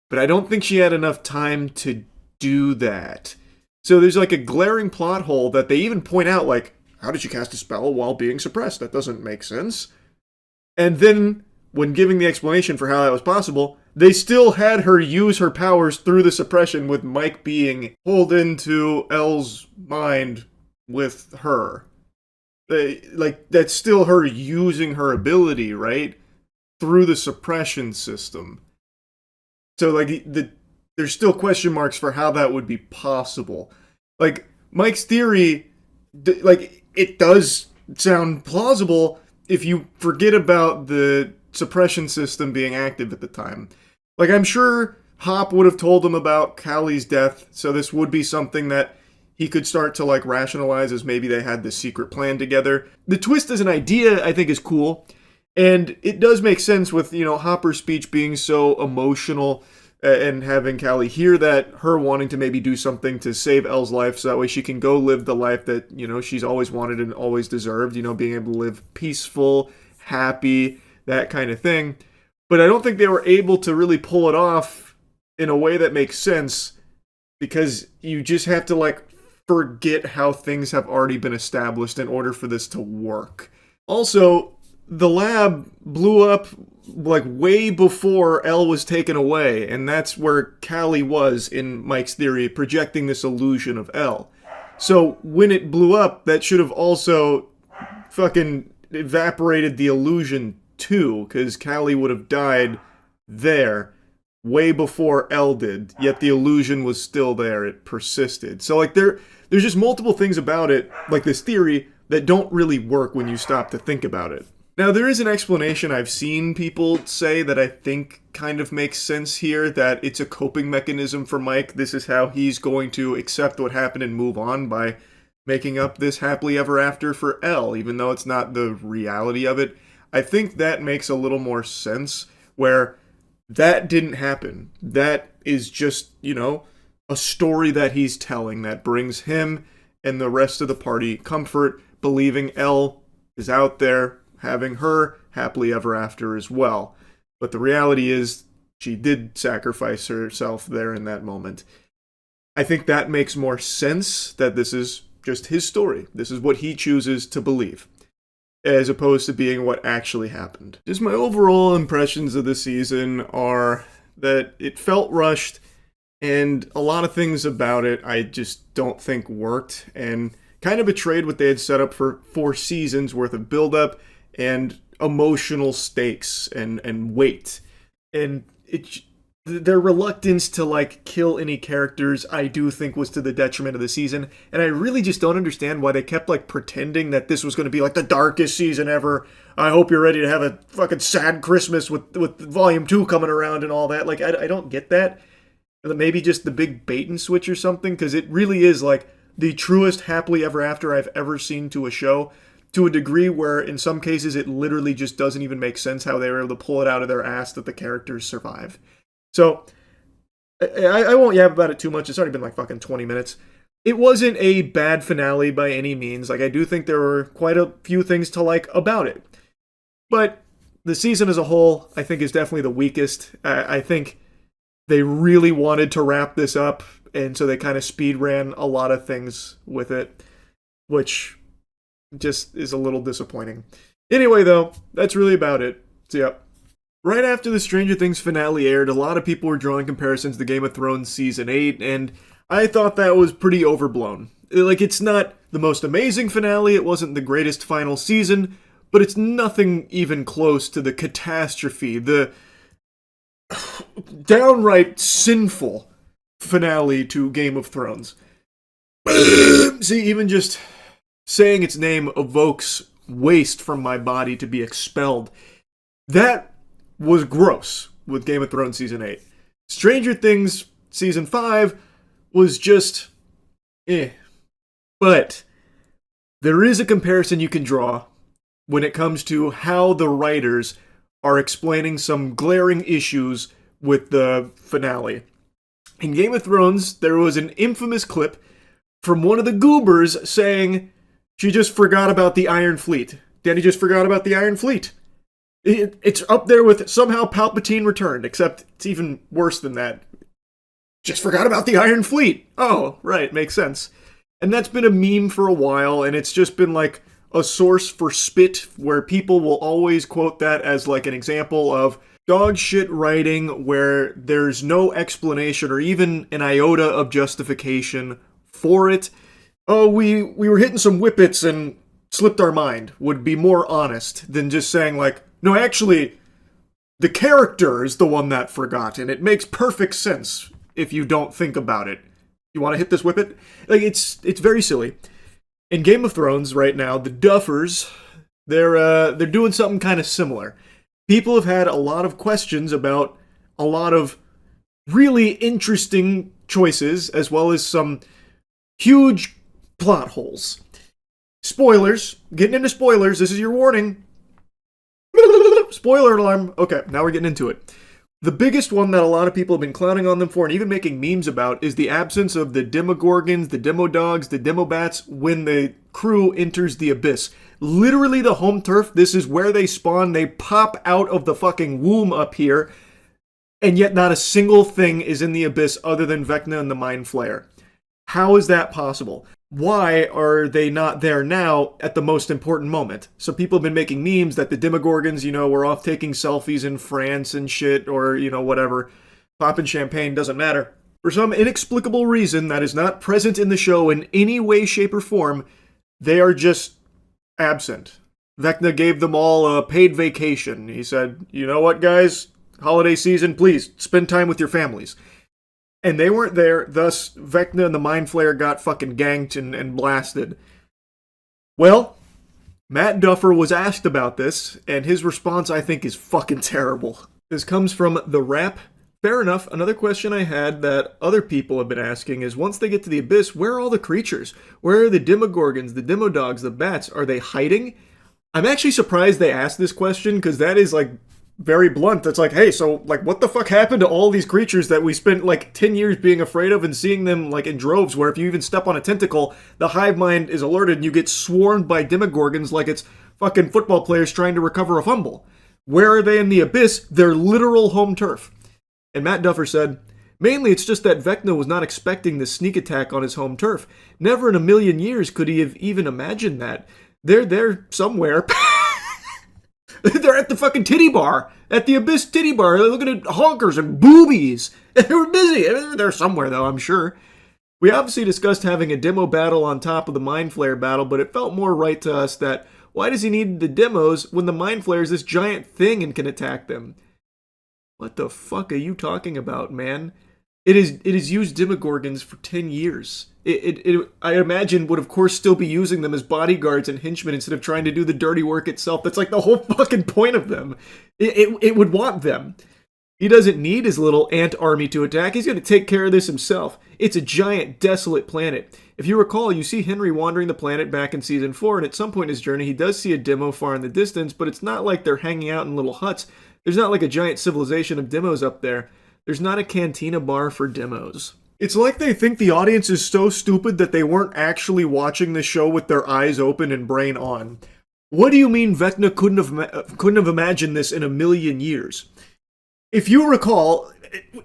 But I don't think she had enough time to do that. So there's like a glaring plot hole that they even point out, like, how did she cast a spell while being suppressed? That doesn't make sense. And then, when giving the explanation for how that was possible, they still had her use her powers through the suppression, with Mike being pulled into Elle's mind with her. That's still her using her ability, right? Through the suppression system. So, there's still question marks for how that would be possible. Like, Mike's theory, like, it does sound plausible if you forget about the suppression system being active at the time. Like, I'm sure Hop would have told him about Callie's death, so this would be something that he could start to, like, rationalize as maybe they had this secret plan together. The twist as an idea, I think, is cool, and it does make sense with, you know, Hopper's speech being so emotional and having Callie hear that, her wanting to maybe do something to save Elle's life so that way she can go live the life that, you know, she's always wanted and always deserved, you know, being able to live peaceful, happy, that kind of thing. But I don't think they were able to really pull it off in a way that makes sense, because you just have to, like, forget how things have already been established in order for this to work. Also, the lab blew up, like, way before Elle was taken away, and that's where Callie was in Mike's theory, projecting this illusion of Elle. So when it blew up, that should have also fucking evaporated the illusion too, because Callie would have died there way before Elle did, yet the illusion was still there. It persisted. So, like, there's just multiple things about it, like this theory, that don't really work when you stop to think about it. Now, there is an explanation I've seen people say that I think kind of makes sense here, that it's a coping mechanism for Mike. This is how he's going to accept what happened and move on, by making up this happily ever after for Elle, even though it's not the reality of it. I think that makes a little more sense, where that didn't happen. That is just, you know, a story that he's telling that brings him and the rest of the party comfort, believing Elle is out there, having her happily ever after as well. But the reality is, she did sacrifice herself there in that moment. I think that makes more sense, that this is just his story. This is what he chooses to believe, as opposed to being what actually happened. Just my overall impressions of the season are that it felt rushed, and a lot of things about it I just don't think worked, and kind of betrayed what they had set up for 4 seasons worth of build-up and emotional stakes and weight. And their reluctance to, like, kill any characters, I do think, was to the detriment of the season. And I really just don't understand why they kept, like, pretending that this was going to be, like, the darkest season ever. I hope you're ready to have a fucking sad Christmas with Volume 2 coming around and all that. Like, I don't get that. Maybe just the big bait and switch or something, because it really is, like, the truest happily ever after I've ever seen to a show, to a degree where in some cases it literally just doesn't even make sense how they were able to pull it out of their ass that the characters survive. So, I won't yab about it too much. It's already been like fucking 20 minutes. It wasn't a bad finale by any means. Like, I do think there were quite a few things to like about it. But the season as a whole, I think, is definitely the weakest. I think they really wanted to wrap this up, and so they kind of speed ran a lot of things with it, which just is a little disappointing. Anyway, though, that's really about it. So, yeah. Right after the Stranger Things finale aired, a lot of people were drawing comparisons to Game of Thrones Season 8, and I thought that was pretty overblown. Like, it's not the most amazing finale, it wasn't the greatest final season, but it's nothing even close to the catastrophe, the downright sinful finale to Game of Thrones. See, even just saying its name evokes waste from my body to be expelled. That was gross with Game of Thrones Season 8. Stranger Things Season 5 was just But there is a comparison you can draw when it comes to how the writers are explaining some glaring issues with the finale. In Game of Thrones, there was an infamous clip from one of the goobers saying, "She just forgot about the Iron Fleet. Danny just forgot about the Iron Fleet." It's up there with somehow Palpatine returned, except it's even worse than that. Just forgot about the Iron Fleet. Oh, right, makes sense. And that's been a meme for a while, and it's just been like a source for spit, where people will always quote that as like an example of dog shit writing where there's no explanation or even an iota of justification for it. Oh, we were hitting some whippets and slipped our mind, would be more honest than just saying like, no, actually, the character is the one that forgot, and it makes perfect sense if you don't think about it. You want to hit this whippet? Like, it's very silly. In Game of Thrones right now, the Duffers, they're doing something kind of similar. People have had a lot of questions about a lot of really interesting choices, as well as some huge plot holes. Spoilers. Getting into spoilers. This is your warning. Spoiler alarm. Okay, now we're getting into it. The biggest one that a lot of people have been clowning on them for and even making memes about is the absence of the Demogorgons, the Demodogs, the Demobats when the crew enters the Abyss. Literally the home turf. This is where they spawn. They pop out of the fucking womb up here. And yet not a single thing is in the Abyss other than Vecna and the Mind Flayer. How is that possible? Why are they not there now at the most important moment? So people have been making memes that the Demogorgons, were off taking selfies in France and shit, or, whatever. Popping champagne, doesn't matter. For some inexplicable reason that is not present in the show in any way, shape, or form, they are just absent. Vecna gave them all a paid vacation. He said, you know what, guys? Holiday season, please, spend time with your families. And they weren't there, thus Vecna and the Mind Flayer got fucking ganked and blasted. Well, Matt Duffer was asked about this, and his response, I think, is fucking terrible. This comes from The Rap. Fair enough. Another question I had that other people have been asking is, once they get to the Abyss, where are all the creatures? Where are the Demogorgons, the Demodogs, the bats? Are they hiding? I'm actually surprised they asked this question, because that is, very blunt. That's like, hey, so, what the fuck happened to all these creatures that we spent, 10 years being afraid of and seeing them, in droves, where if you even step on a tentacle, the hive mind is alerted and you get swarmed by Demogorgons like it's fucking football players trying to recover a fumble. Where are they in the Abyss? Their literal home turf. And Matt Duffer said, mainly it's just that Vecna was not expecting the sneak attack on his home turf. Never in a million years could he have even imagined that. They're there somewhere. They're at the fucking titty bar. At the Abyss titty bar. They're looking at honkers and boobies. They were busy. They're somewhere, though, I'm sure. We obviously discussed having a demo battle on top of the Mind Flayer battle, but it felt more right to us that why does he need the demos when the Mind Flayer is this giant thing and can attack them? What the fuck are you talking about, man? It has used Demogorgons for 10 years. I imagine would of course still be using them as bodyguards and henchmen instead of trying to do the dirty work itself. That's the whole fucking point of them. It would want them. He doesn't need his little ant army to attack. He's going to take care of this himself. It's a giant, desolate planet. If you recall, you see Henry wandering the planet back in Season 4, and at some point in his journey, he does see a demo far in the distance, but it's not like they're hanging out in little huts. There's not a giant civilization of demos up there. There's not a cantina bar for demos. It's like they think the audience is so stupid that they weren't actually watching the show with their eyes open and brain on. What do you mean Vecna couldn't have imagined this in a million years? If you recall,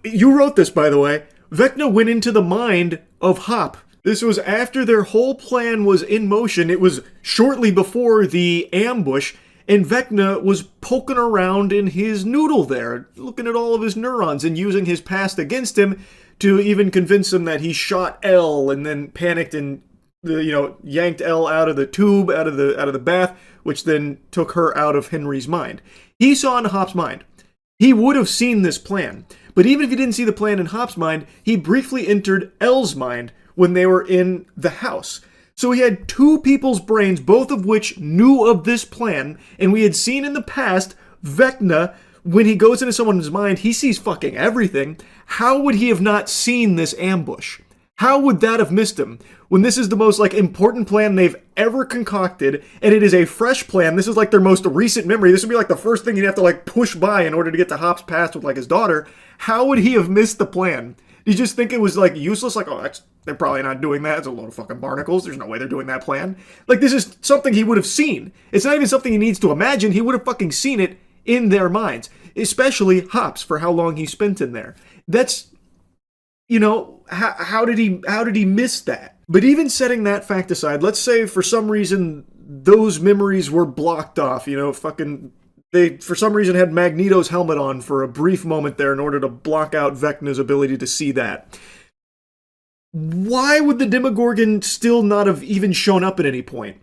you wrote this by the way, Vecna went into the mind of Hop. This was after their whole plan was in motion. It was shortly before the ambush, and Vecna was poking around in his noodle there, looking at all of his neurons and using his past against him to even convince him that he shot Elle and then panicked and yanked Elle out of the tube, out of the bath, which then took her out of Henry's mind. He saw in Hop's mind. He would have seen this plan. But even if he didn't see the plan in Hop's mind, he briefly entered Elle's mind when they were in the house. So he had two people's brains, both of which knew of this plan, and we had seen in the past Vecna, when he goes into someone's mind, he sees fucking everything. How would he have not seen this ambush? How would that have missed him? When this is the most important plan they've ever concocted, and it is a fresh plan. This is their most recent memory. This would be the first thing you'd have to push by in order to get to Hop's past with his daughter. How would he have missed the plan? Do you just think it was useless? They're probably not doing that. It's a load of fucking barnacles. There's no way they're doing that plan. This is something he would have seen. It's not even something he needs to imagine. He would have fucking seen it in their minds. Especially Hop's for how long he spent in there. That's, how did he miss that? But even setting that fact aside, let's say for some reason those memories were blocked off. They for some reason had Magneto's helmet on for a brief moment there in order to block out Vecna's ability to see that. Why would the Demogorgon still not have even shown up at any point?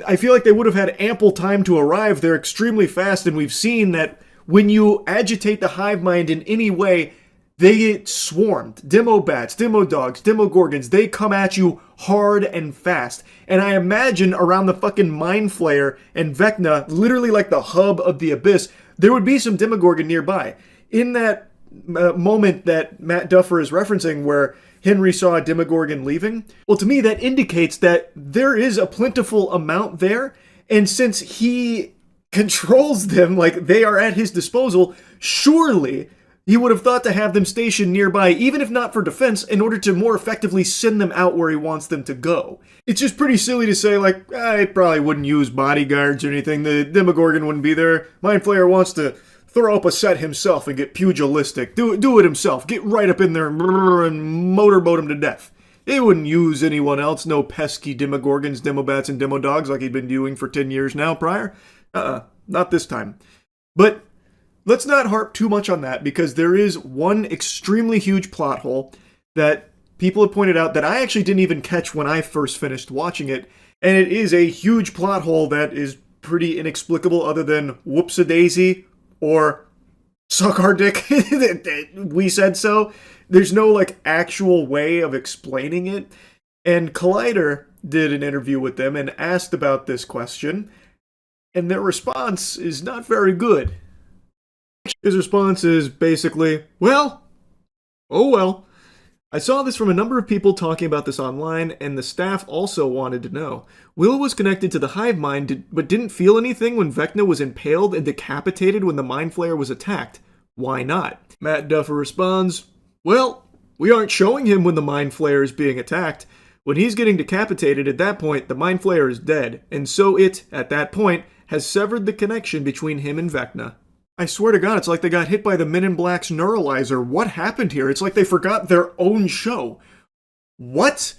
I feel like they would have had ample time to arrive. They're extremely fast, and we've seen that when you agitate the hive mind in any way, they get swarmed. Demobats, Demodogs, Demogorgons, they come at you hard and fast. And I imagine around the fucking Mind Flayer and Vecna, literally like the hub of the abyss, there would be some Demogorgon nearby. In that moment that Matt Duffer is referencing where Henry saw a Demogorgon leaving, well, to me, that indicates that there is a plentiful amount there. And since he controls them, like they are at his disposal, surely he would have thought to have them stationed nearby, even if not for defense, in order to more effectively send them out where he wants them to go. It's just pretty silly to say, like, I probably wouldn't use bodyguards or anything. The Demogorgon wouldn't be there. Mind Flayer wants to throw up a set himself and get pugilistic. Do it himself. Get right up in there and motorboat him to death. They wouldn't use anyone else. No pesky Demogorgons, Demobats, and Demodogs like he'd been doing for 10 years now prior. Not this time. But let's not harp too much on that, because there is one extremely huge plot hole that people have pointed out that I actually didn't even catch when I first finished watching it. And it is a huge plot hole that is pretty inexplicable other than whoops-a-daisy or suck our dick. We said so. There's no like actual way of explaining it. And Collider did an interview with them and asked about this question. And their response is not very good. His response is basically, well, oh well. I saw this from a number of people talking about this online, and the staff also wanted to know. Will was connected to the hive mind, but didn't feel anything when Vecna was impaled and decapitated when the Mind Flayer was attacked. Why not? Matt Duffer responds, well, we aren't showing him when the Mind Flayer is being attacked. When he's getting decapitated, at that point, the Mind Flayer is dead, and so it, at that point, has severed the connection between him and Vecna. I swear to God, it's like they got hit by the Men in Black's neuralizer. What happened here? It's like they forgot their own show. What?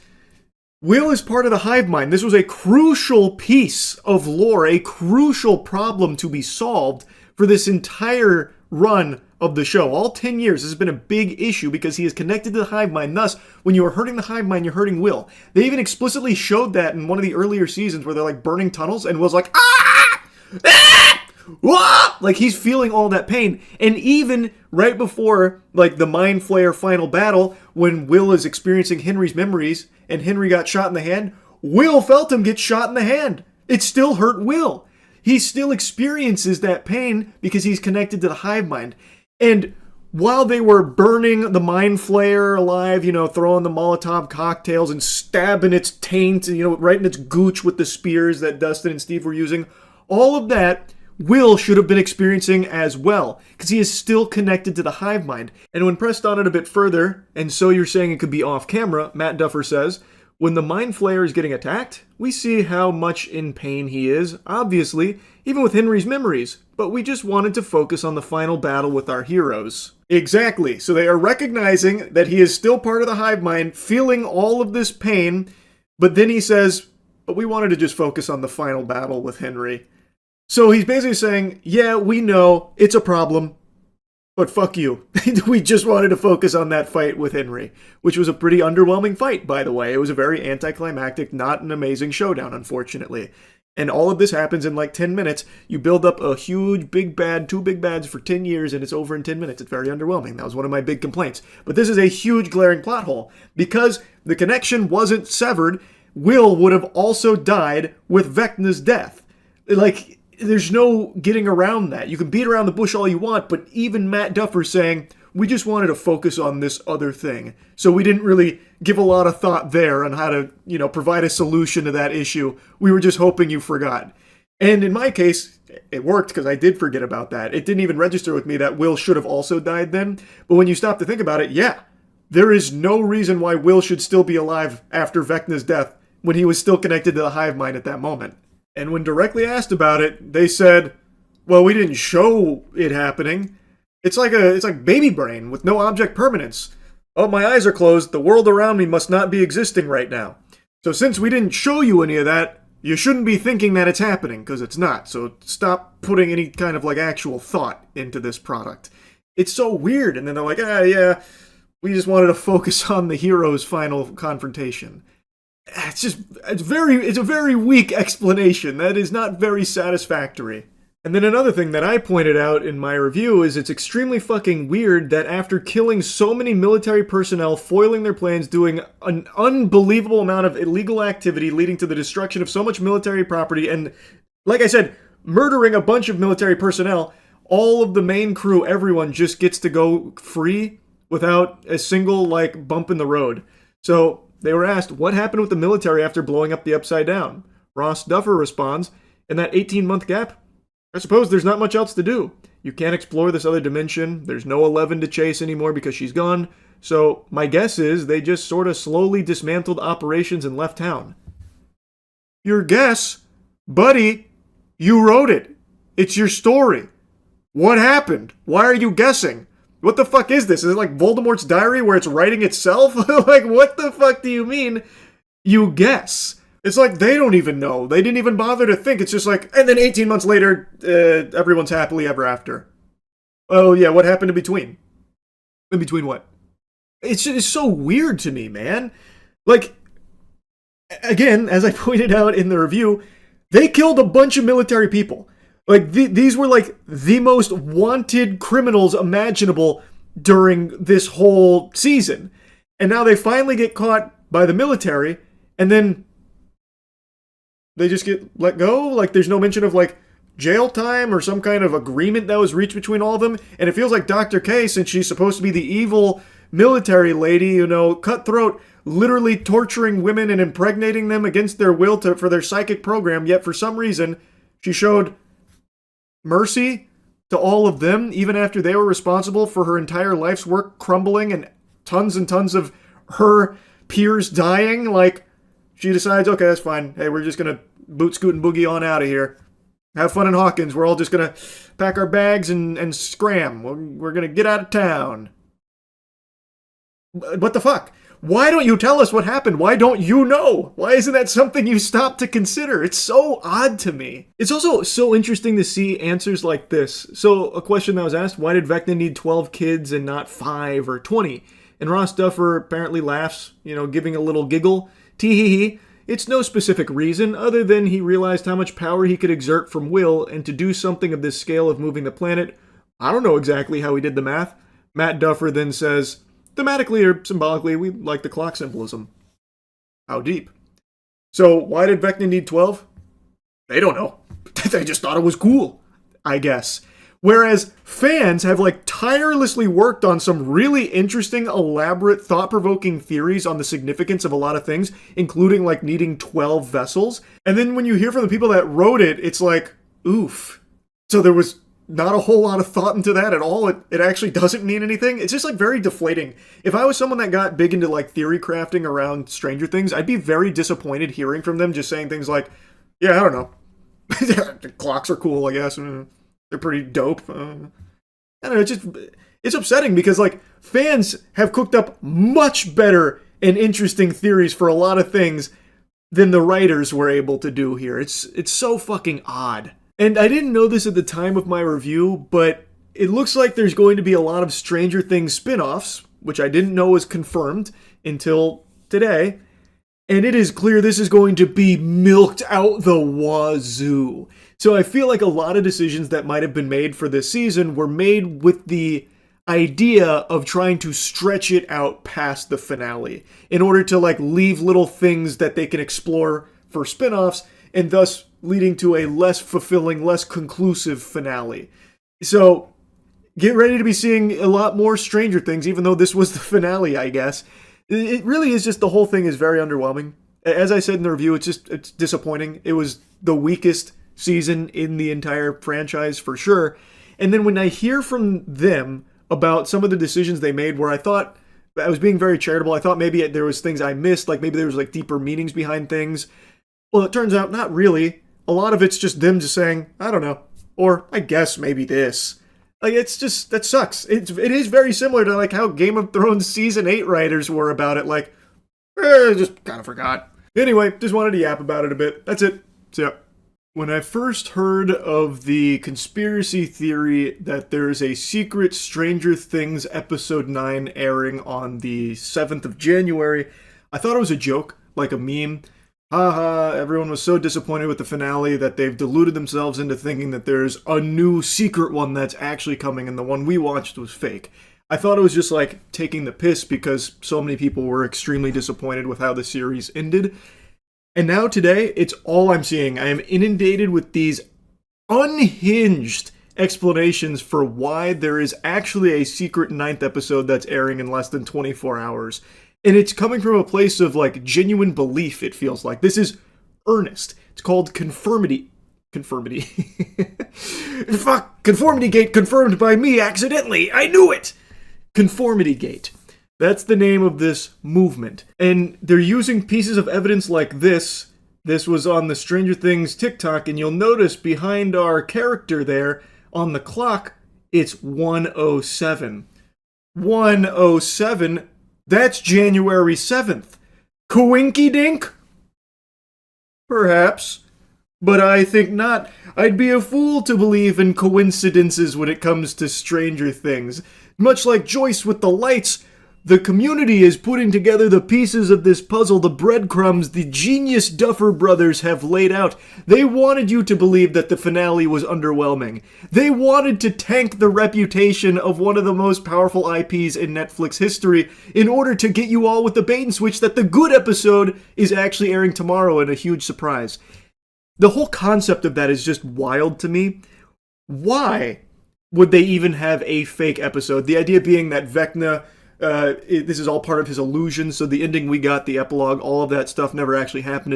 Will is part of the hive mind. This was a crucial piece of lore, a crucial problem to be solved for this entire run of the show. All 10 years, this has been a big issue because he is connected to the hive mind. Thus, when you are hurting the hive mind, you're hurting Will. They even explicitly showed that in one of the earlier seasons where they're like burning tunnels and Will's like, ah! Ah! Wah! Like he's feeling all that pain. And even right before like the Mind Flayer final battle, when Will is experiencing Henry's memories and Henry got shot in the hand, Will felt him get shot in the hand. It still hurt Will. He still experiences that pain because he's connected to the hive mind. And while they were burning the Mind Flayer alive, you know, throwing the Molotov cocktails and stabbing its taint, you know, right in its gooch with the spears that Dustin and Steve were using, all of that Will should have been experiencing as well, because he is still connected to the hive mind. And when pressed on it a bit further, and so you're saying it could be off camera, Matt Duffer says, when the Mind Flayer is getting attacked, we see how much in pain he is, obviously, even with Henry's memories, but we just wanted to focus on the final battle with our heroes. Exactly, so they are recognizing that he is still part of the hive mind, feeling all of this pain, but then he says, but we wanted to just focus on the final battle with Henry. So he's basically saying, yeah, we know, it's a problem, but fuck you. We just wanted to focus on that fight with Henry, which was a pretty underwhelming fight, by the way. It was a very anticlimactic, not an amazing showdown, unfortunately. And all of this happens in like 10 minutes. You build up a huge big bad, two big bads for 10 years, and it's over in 10 minutes. It's very underwhelming. That was one of my big complaints. But this is a huge glaring plot hole. Because the connection wasn't severed, Will would have also died with Vecna's death. Like, there's no getting around that. You can beat around the bush all you want, but even Matt Duffer's saying, we just wanted to focus on this other thing. So we didn't really give a lot of thought there on how to, you know, provide a solution to that issue. We were just hoping you forgot. And in my case, it worked because I did forget about that. It didn't even register with me that Will should have also died then. But when you stop to think about it, yeah, there is no reason why Will should still be alive after Vecna's death when he was still connected to the hive mind at that moment. And when directly asked about it, they said, well, we didn't show it happening. It's like baby brain with no object permanence. Oh, my eyes are closed. The world around me must not be existing right now. So since we didn't show you any of that, you shouldn't be thinking that it's happening, because it's not. So stop putting any kind of like actual thought into this product. It's so weird. And then they're like, yeah, we just wanted to focus on the hero's final confrontation. It's a very weak explanation. That is not very satisfactory. And then another thing that I pointed out in my review is it's extremely fucking weird that after killing so many military personnel, foiling their plans, doing an unbelievable amount of illegal activity leading to the destruction of so much military property, and like I said, murdering a bunch of military personnel, all of the main crew, everyone just gets to go free without a single, like, bump in the road. So they were asked, what happened with the military after blowing up the Upside Down? Ross Duffer responds, in that 18-month gap, I suppose there's not much else to do. You can't explore this other dimension. There's no 11 to chase anymore because she's gone. So my guess is they just sort of slowly dismantled operations and left town. Your guess? Buddy, you wrote it. It's your story. What happened? Why are you guessing? What the fuck is this? Is it like Voldemort's diary where it's writing itself? Like, what the fuck do you mean you guess? It's like they don't even know. They didn't even bother to think. It's just like, and then 18 months later, everyone's happily ever after. Oh yeah, what happened in between? In between what? It's so weird to me, man. Like, again, as I pointed out in the review, they killed a bunch of military people. Like, these were like the most wanted criminals imaginable during this whole season. And now they finally get caught by the military, and then they just get let go. Like, there's no mention of, like, jail time or some kind of agreement that was reached between all of them. And it feels like Dr. K, since she's supposed to be the evil military lady, you know, cutthroat, literally torturing women and impregnating them against their will for their psychic program, yet for some reason she showed mercy to all of them, even after they were responsible for her entire life's work crumbling and tons of her peers dying. Like, she decides, okay, that's fine. Hey, we're just gonna boot, scoot, and boogie on out of here. Have fun in Hawkins. We're all just gonna pack our bags and scram. We're gonna get out of town. What the fuck? Why don't you tell us what happened? Why don't you know? Why isn't that something you stop to consider? It's so odd to me. It's also so interesting to see answers like this. So, a question that was asked, why did Vecna need 12 kids and not 5 or 20? And Ross Duffer apparently laughs, you know, giving a little giggle. Tee-hee-hee. It's no specific reason, other than he realized how much power he could exert from will, and to do something of this scale of moving the planet, I don't know exactly how he did the math. Matt Duffer then says, thematically or symbolically, we like the clock symbolism. How deep? So why did Vecna need 12? They don't know. They just thought it was cool, I guess. Whereas fans have like tirelessly worked on some really interesting, elaborate, thought-provoking theories on the significance of a lot of things, including like needing 12 vessels. And then when you hear from the people that wrote it, it's like, oof. So there was not a whole lot of thought into that at all. It actually doesn't mean anything. It's just like very deflating. If I was someone that got big into like theory crafting around Stranger Things, I'd be very disappointed hearing from them just saying things like, yeah, I don't know. The clocks are cool, I guess. They're pretty dope. I don't know, it's upsetting because like fans have cooked up much better and interesting theories for a lot of things than the writers were able to do here. It's so fucking odd. And I didn't know this at the time of my review, but it looks like there's going to be a lot of Stranger Things spin-offs, which I didn't know was confirmed until today. And it is clear this is going to be milked out the wazoo. So I feel like a lot of decisions that might have been made for this season were made with the idea of trying to stretch it out past the finale in order to like leave little things that they can explore for spin-offs and thus leading to a less fulfilling, less conclusive finale. So get ready to be seeing a lot more Stranger Things, even though this was the finale, I guess. It really is just, the whole thing is very underwhelming. As I said in the review, it's disappointing. It was the weakest season in the entire franchise for sure. And then when I hear from them about some of the decisions they made where I thought I was being very charitable, I thought maybe there was things I missed, like maybe there was like deeper meanings behind things. Well, it turns out not really. A lot of it's just them just saying, I don't know, or I guess maybe this. Like, it's just, that sucks. It is very similar to like how Game of Thrones Season 8 writers were about it, like, just kind of forgot. Anyway, just wanted to yap about it a bit. That's it. So, yeah. When I first heard of the conspiracy theory that there's a secret Stranger Things Episode 9 airing on the 7th of January, I thought it was a joke, like a meme. Haha, everyone was so disappointed with the finale that they've deluded themselves into thinking that there's a new secret one that's actually coming and the one we watched was fake. I thought it was just like taking the piss because so many people were extremely disappointed with how the series ended. And now today, it's all I'm seeing. I am inundated with these unhinged explanations for why there is actually a secret ninth episode that's airing in less than 24 hours. And it's coming from a place of like genuine belief, it feels like. This is earnest. It's called Conformity. Conformity. Fuck! Conformity Gate confirmed by me accidentally! I knew it! Conformity Gate. That's the name of this movement. And they're using pieces of evidence like this. This was on the Stranger Things TikTok, and you'll notice behind our character there on the clock, it's 107. 107? That's January 7th. Coinky dink? Perhaps. But I think not. I'd be a fool to believe in coincidences when it comes to Stranger Things. Much like Joyce with the lights, the community is putting together the pieces of this puzzle, the breadcrumbs the genius Duffer Brothers have laid out. They wanted you to believe that the finale was underwhelming. They wanted to tank the reputation of one of the most powerful IPs in Netflix history in order to get you all with the bait and switch that the good episode is actually airing tomorrow, and a huge surprise. The whole concept of that is just wild to me. Why would they even have a fake episode? The idea being that Vecna, this is all part of his illusion, so the ending we got, the epilogue, all of that stuff never actually happened.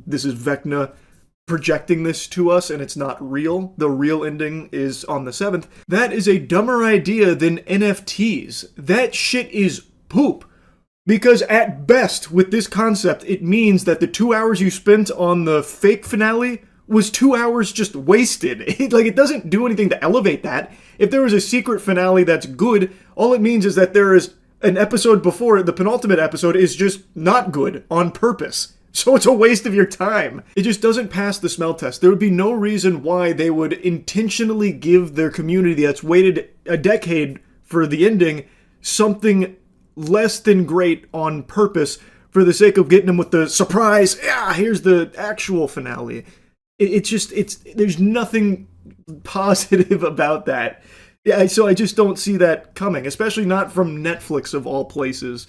This is Vecna projecting this to us, and it's not real. The real ending is on the 7th. That is a dumber idea than NFTs. That shit is poop. Because at best, with this concept, it means that the 2 hours you spent on the fake finale was 2 hours just wasted. It doesn't do anything to elevate that. If there was a secret finale that's good, all it means is that there is an episode before it, the penultimate episode, is just not good on purpose. So it's a waste of your time. It just doesn't pass the smell test. There would be no reason why they would intentionally give their community that's waited a decade for the ending something less than great on purpose for the sake of getting them with the surprise, here's the actual finale. There's nothing positive about that. Yeah, so I just don't see that coming, especially not from Netflix of all places.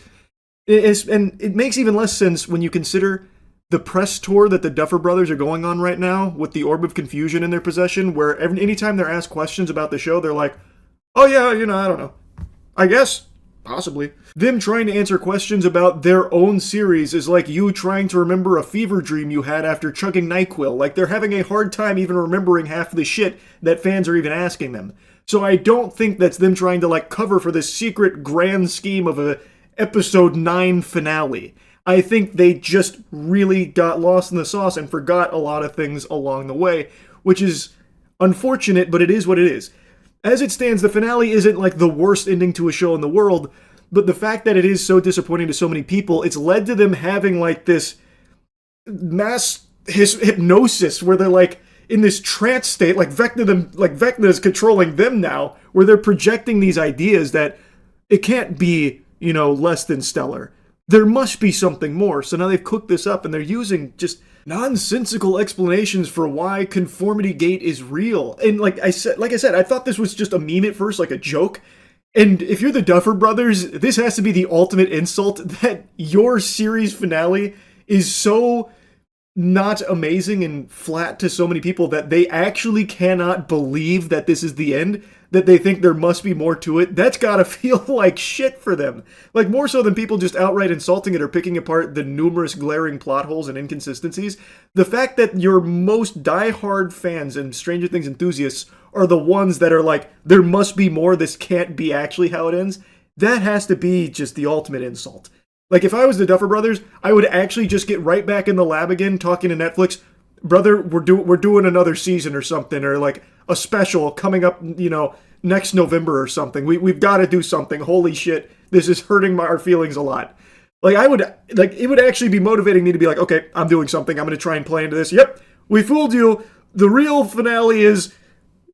And it makes even less sense when you consider the press tour that the Duffer Brothers are going on right now with the Orb of Confusion in their possession, where anytime they're asked questions about the show, they're like, oh yeah, I don't know. I guess. Possibly. Them trying to answer questions about their own series is like you trying to remember a fever dream you had after chugging NyQuil. Like, they're having a hard time even remembering half the shit that fans are even asking them. So I don't think that's them trying to, cover for this secret grand scheme of a episode 9 finale. I think they just really got lost in the sauce and forgot a lot of things along the way, which is unfortunate, but it is what it is. As it stands, the finale isn't the worst ending to a show in the world, but the fact that it is so disappointing to so many people, it's led to them having this mass hypnosis where they're in this trance state, Vecna is controlling them now, where they're projecting these ideas that it can't be, less than stellar. There must be something more. So now they've cooked this up and they're using just nonsensical explanations for why Conformity Gate is real. And like I said, I thought this was just a meme at first, like a joke. And if you're the Duffer Brothers, this has to be the ultimate insult that your series finale is so not amazing and flat to so many people that they actually cannot believe that this is the end, that they think there must be more to it. That's gotta feel like shit for them. More so than people just outright insulting it or picking apart the numerous glaring plot holes and inconsistencies. The fact that your most diehard fans and Stranger Things enthusiasts are the ones that are there must be more, this can't be actually how it ends, that has to be just the ultimate insult. If I was the Duffer Brothers, I would actually just get right back in the lab again, talking to Netflix. Brother, we're doing another season or something, or a special coming up, next November or something. We've got to do something. Holy shit, this is hurting our feelings a lot. It would actually be motivating me to be okay, I'm doing something. I'm going to try and play into this. Yep, we fooled you. The real finale is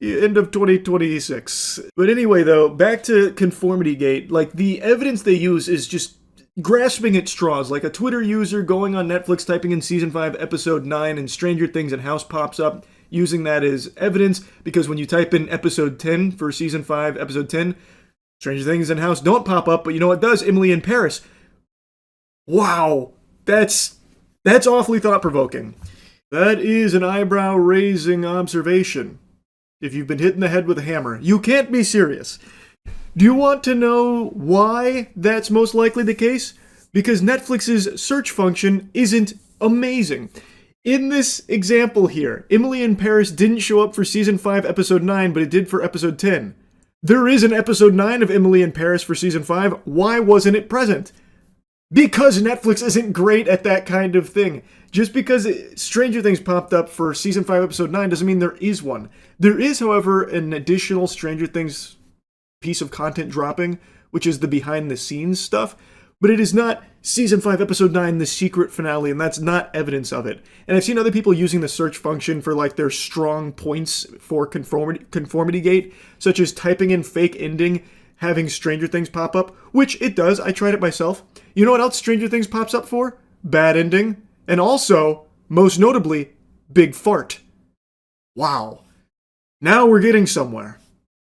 end of 2026. But anyway, though, back to Conformity Gate. The evidence they use is just grasping at straws, like a Twitter user going on Netflix, typing in season 5, episode 9, and Stranger Things and House pops up, using that as evidence, because when you type in episode 10 for season 5, episode 10, Stranger Things and House don't pop up, but you know what does? Emily in Paris. Wow, that's awfully thought-provoking. That is an eyebrow-raising observation. If you've been hit in the head with a hammer, you can't be serious. Do you want to know why that's most likely the case? Because Netflix's search function isn't amazing. In this example here, Emily in Paris didn't show up for season 5, episode 9, but it did for episode 10. There is an episode 9 of Emily in Paris for season 5. Why wasn't it present? Because Netflix isn't great at that kind of thing. Just because Stranger Things popped up for season 5, episode 9 doesn't mean there is one. There is, however, an additional Stranger Things piece of content dropping, which is the behind-the-scenes stuff, but it is not season 5, episode 9, the secret finale, and that's not evidence of it. And I've seen other people using the search function for like their strong points for conformity gate, such as typing in fake ending, having Stranger Things pop up, which it does. I tried it myself. You know what else Stranger Things pops up for? Bad ending. And also, most notably, big fart. Wow. Now we're getting somewhere.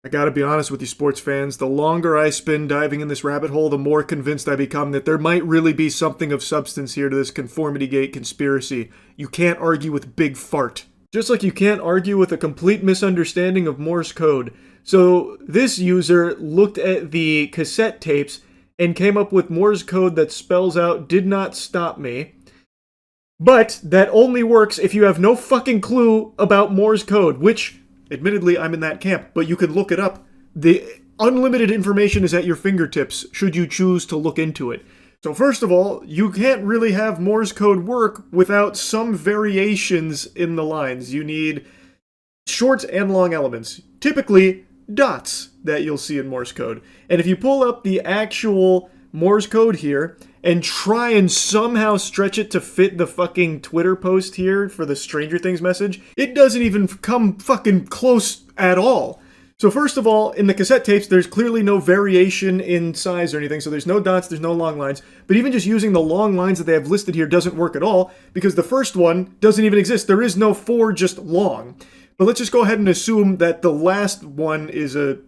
I gotta be honest with you, sports fans. The longer I spend diving in this rabbit hole, the more convinced I become that there might really be something of substance here to this Conformity Gate conspiracy. You can't argue with big fart. Just like you can't argue with a complete misunderstanding of Morse code. So this user looked at the cassette tapes and came up with Morse code that spells out "did not stop me." But that only works if you have no fucking clue about Morse code, which, admittedly, I'm in that camp, but you can look it up. The unlimited information is at your fingertips, should you choose to look into it. So first of all, you can't really have Morse code work without some variations in the lines. You need short and long elements, typically dots that you'll see in Morse code. And if you pull up the actual Morse code here and try and somehow stretch it to fit the fucking Twitter post here for the Stranger Things message, it doesn't even come fucking close at all. So first of all, in the cassette tapes, there's clearly no variation in size or anything, so there's no dots, there's no long lines. But even just using the long lines that they have listed here doesn't work at all, because the first one doesn't even exist. There is no 4 just long. But let's just go ahead and assume that the last one is a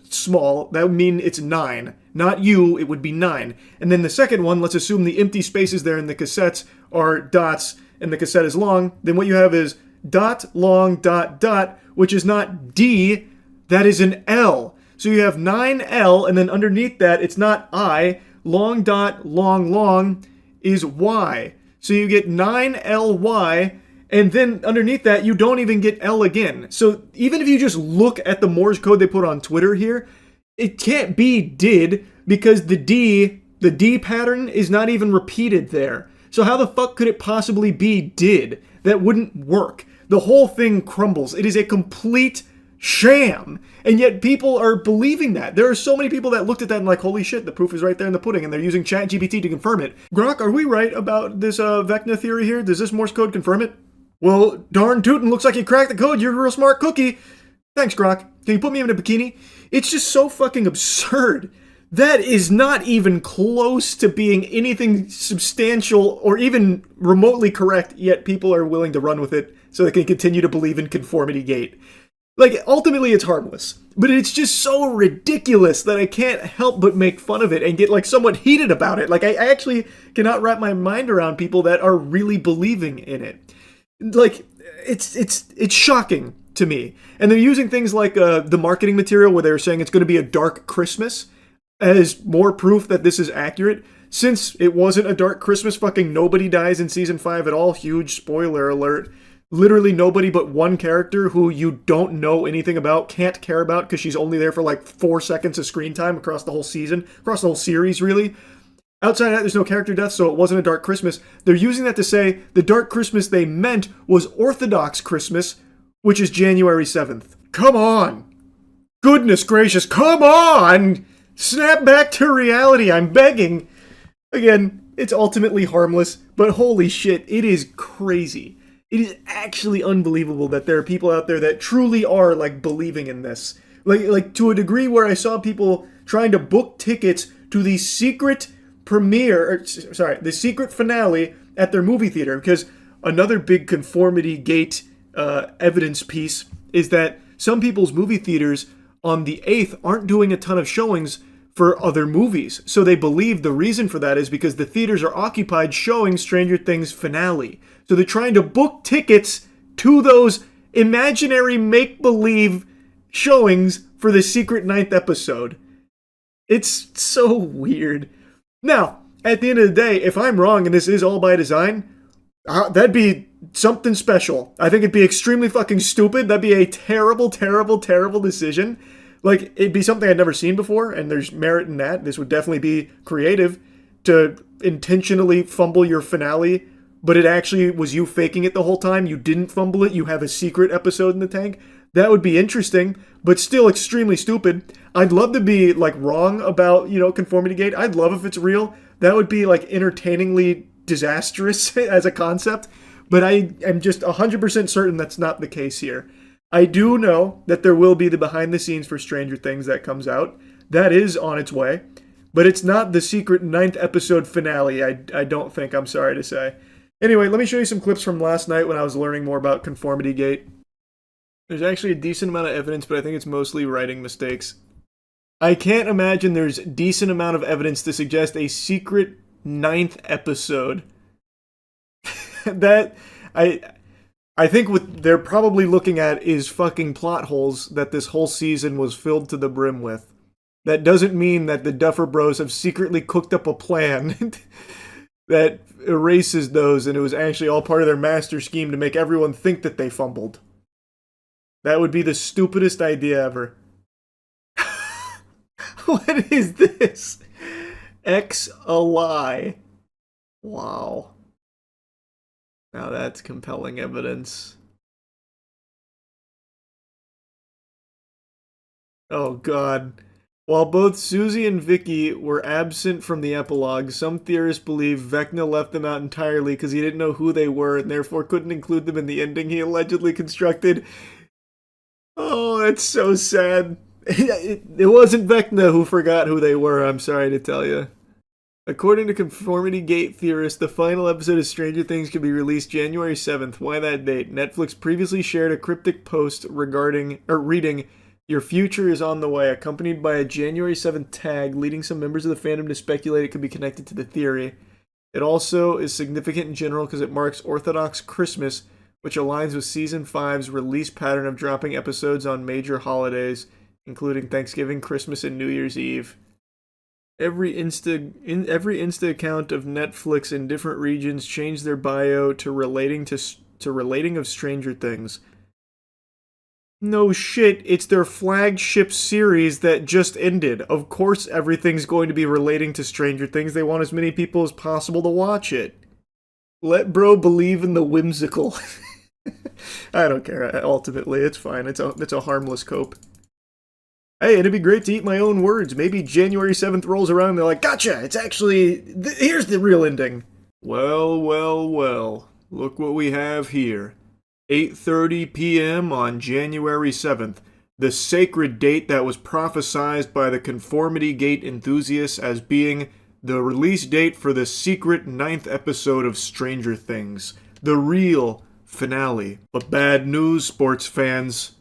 small. That would mean it's 9. Not you, it would be 9. And then the second one, let's assume the empty spaces there in the cassettes are dots and the cassette is long. Then what you have is dot, long, dot, dot, which is not D, that is an L. So you have 9L, and then underneath that, it's not I. Long, dot, long, long is Y. So you get 9LY, and then underneath that, you don't even get L again. So even if you just look at the Morse code they put on Twitter here, it can't be did, because the D pattern is not even repeated there. So how the fuck could it possibly be did? That wouldn't work. The whole thing crumbles. It is a complete sham. And yet people are believing that. There are so many people that looked at that and like, holy shit, the proof is right there in the pudding, and they're using ChatGPT to confirm it. Grok, are we right about this Vecna theory here? Does this Morse code confirm it? Well, darn tootin', looks like you cracked the code. You're a real smart cookie. Thanks, Grok. Can you put me in a bikini? It's just so fucking absurd. That is not even close to being anything substantial or even remotely correct, yet people are willing to run with it so they can continue to believe in Conformity Gate. Like, ultimately it's harmless, but it's just so ridiculous that I can't help but make fun of it and get, like, somewhat heated about it. Like, I actually cannot wrap my mind around people that are really believing in it. Like, it's shocking to me. And they're using things like the marketing material where they're saying it's going to be a dark Christmas as more proof that this is accurate. Since it wasn't a dark Christmas, fucking nobody dies in season 5 at all. Huge spoiler alert. Literally nobody but one character who you don't know anything about, can't care about because she's only there for like 4 seconds of screen time across the whole season, across the whole series really. Outside of that, there's no character death, so it wasn't a dark Christmas. They're using that to say the dark Christmas they meant was Orthodox Christmas, which is January 7th. Come on! Goodness gracious, come on! Snap back to reality, I'm begging! Again, it's ultimately harmless, but holy shit, it is crazy. It is actually unbelievable that there are people out there that truly are, like, believing in this. Like to a degree where I saw people trying to book tickets to the secret the secret finale at their movie theater. Because another big conformity gate evidence piece is that some people's movie theaters on the 8th aren't doing a ton of showings for other movies. So they believe the reason for that is because the theaters are occupied showing Stranger Things finale. So they're trying to book tickets to those imaginary make-believe showings for the secret 9th episode. It's so weird. Now, at the end of the day, if I'm wrong and this is all by design, that'd be something special. I think it'd be extremely fucking stupid. That'd be a terrible, terrible, terrible decision. Like, it'd be something I'd never seen before, and there's merit in that. This would definitely be creative to intentionally fumble your finale, but it actually was you faking it the whole time. You didn't fumble it. You have a secret episode in the tank. That would be interesting, but still extremely stupid. I'd love to be, like, wrong about, Conformity Gate. I'd love if it's real. That would be, like, entertainingly disastrous as a concept, but I am just 100% certain that's not the case here. I do know that there will be the behind the scenes for Stranger Things that comes out. That is on its way, but it's not the secret 9th episode finale, I don't think, I'm sorry to say. Anyway, let me show you some clips from last night when I was learning more about Conformity Gate. There's actually a decent amount of evidence, but I think it's mostly writing mistakes. I can't imagine there's a decent amount of evidence to suggest a secret 9th episode. I think what they're probably looking at is fucking plot holes that this whole season was filled to the brim with. That doesn't mean that the Duffer Bros have secretly cooked up a plan that erases those, and it was actually all part of their master scheme to make everyone think that they fumbled. That would be the stupidest idea ever. What is this? X a lie. Wow. Now that's compelling evidence. Oh god. While both Susie and Vicky were absent from the epilogue, some theorists believe Vecna left them out entirely because he didn't know who they were and therefore couldn't include them in the ending he allegedly constructed. Oh, that's so sad. It wasn't Vecna who forgot who they were, I'm sorry to tell you. According to Conformity Gate theorists, the final episode of Stranger Things could be released January 7th. Why that date? Netflix previously shared a cryptic post reading, "Your future is on the way," accompanied by a January 7th tag, leading some members of the fandom to speculate it could be connected to the theory. It also is significant in general because it marks Orthodox Christmas, which aligns with Season 5's release pattern of dropping episodes on major holidays, including Thanksgiving, Christmas, and New Year's Eve. Every Insta account of Netflix in different regions changed their bio to relating of Stranger Things. No shit, it's their flagship series that just ended. Of course everything's going to be relating to Stranger Things. They want as many people as possible to watch it. Let bro believe in the whimsical. I don't care, ultimately. It's fine. It's a harmless cope. Hey, it'd be great to eat my own words. Maybe January 7th rolls around and they're like, gotcha! It's actually... here's the real ending. Well, well, well. Look what we have here. 8:30 p.m. on January 7th. The sacred date that was prophesized by the Conformity Gate enthusiasts as being the release date for the secret 9th episode of Stranger Things. The real finale. But bad news, sports fans.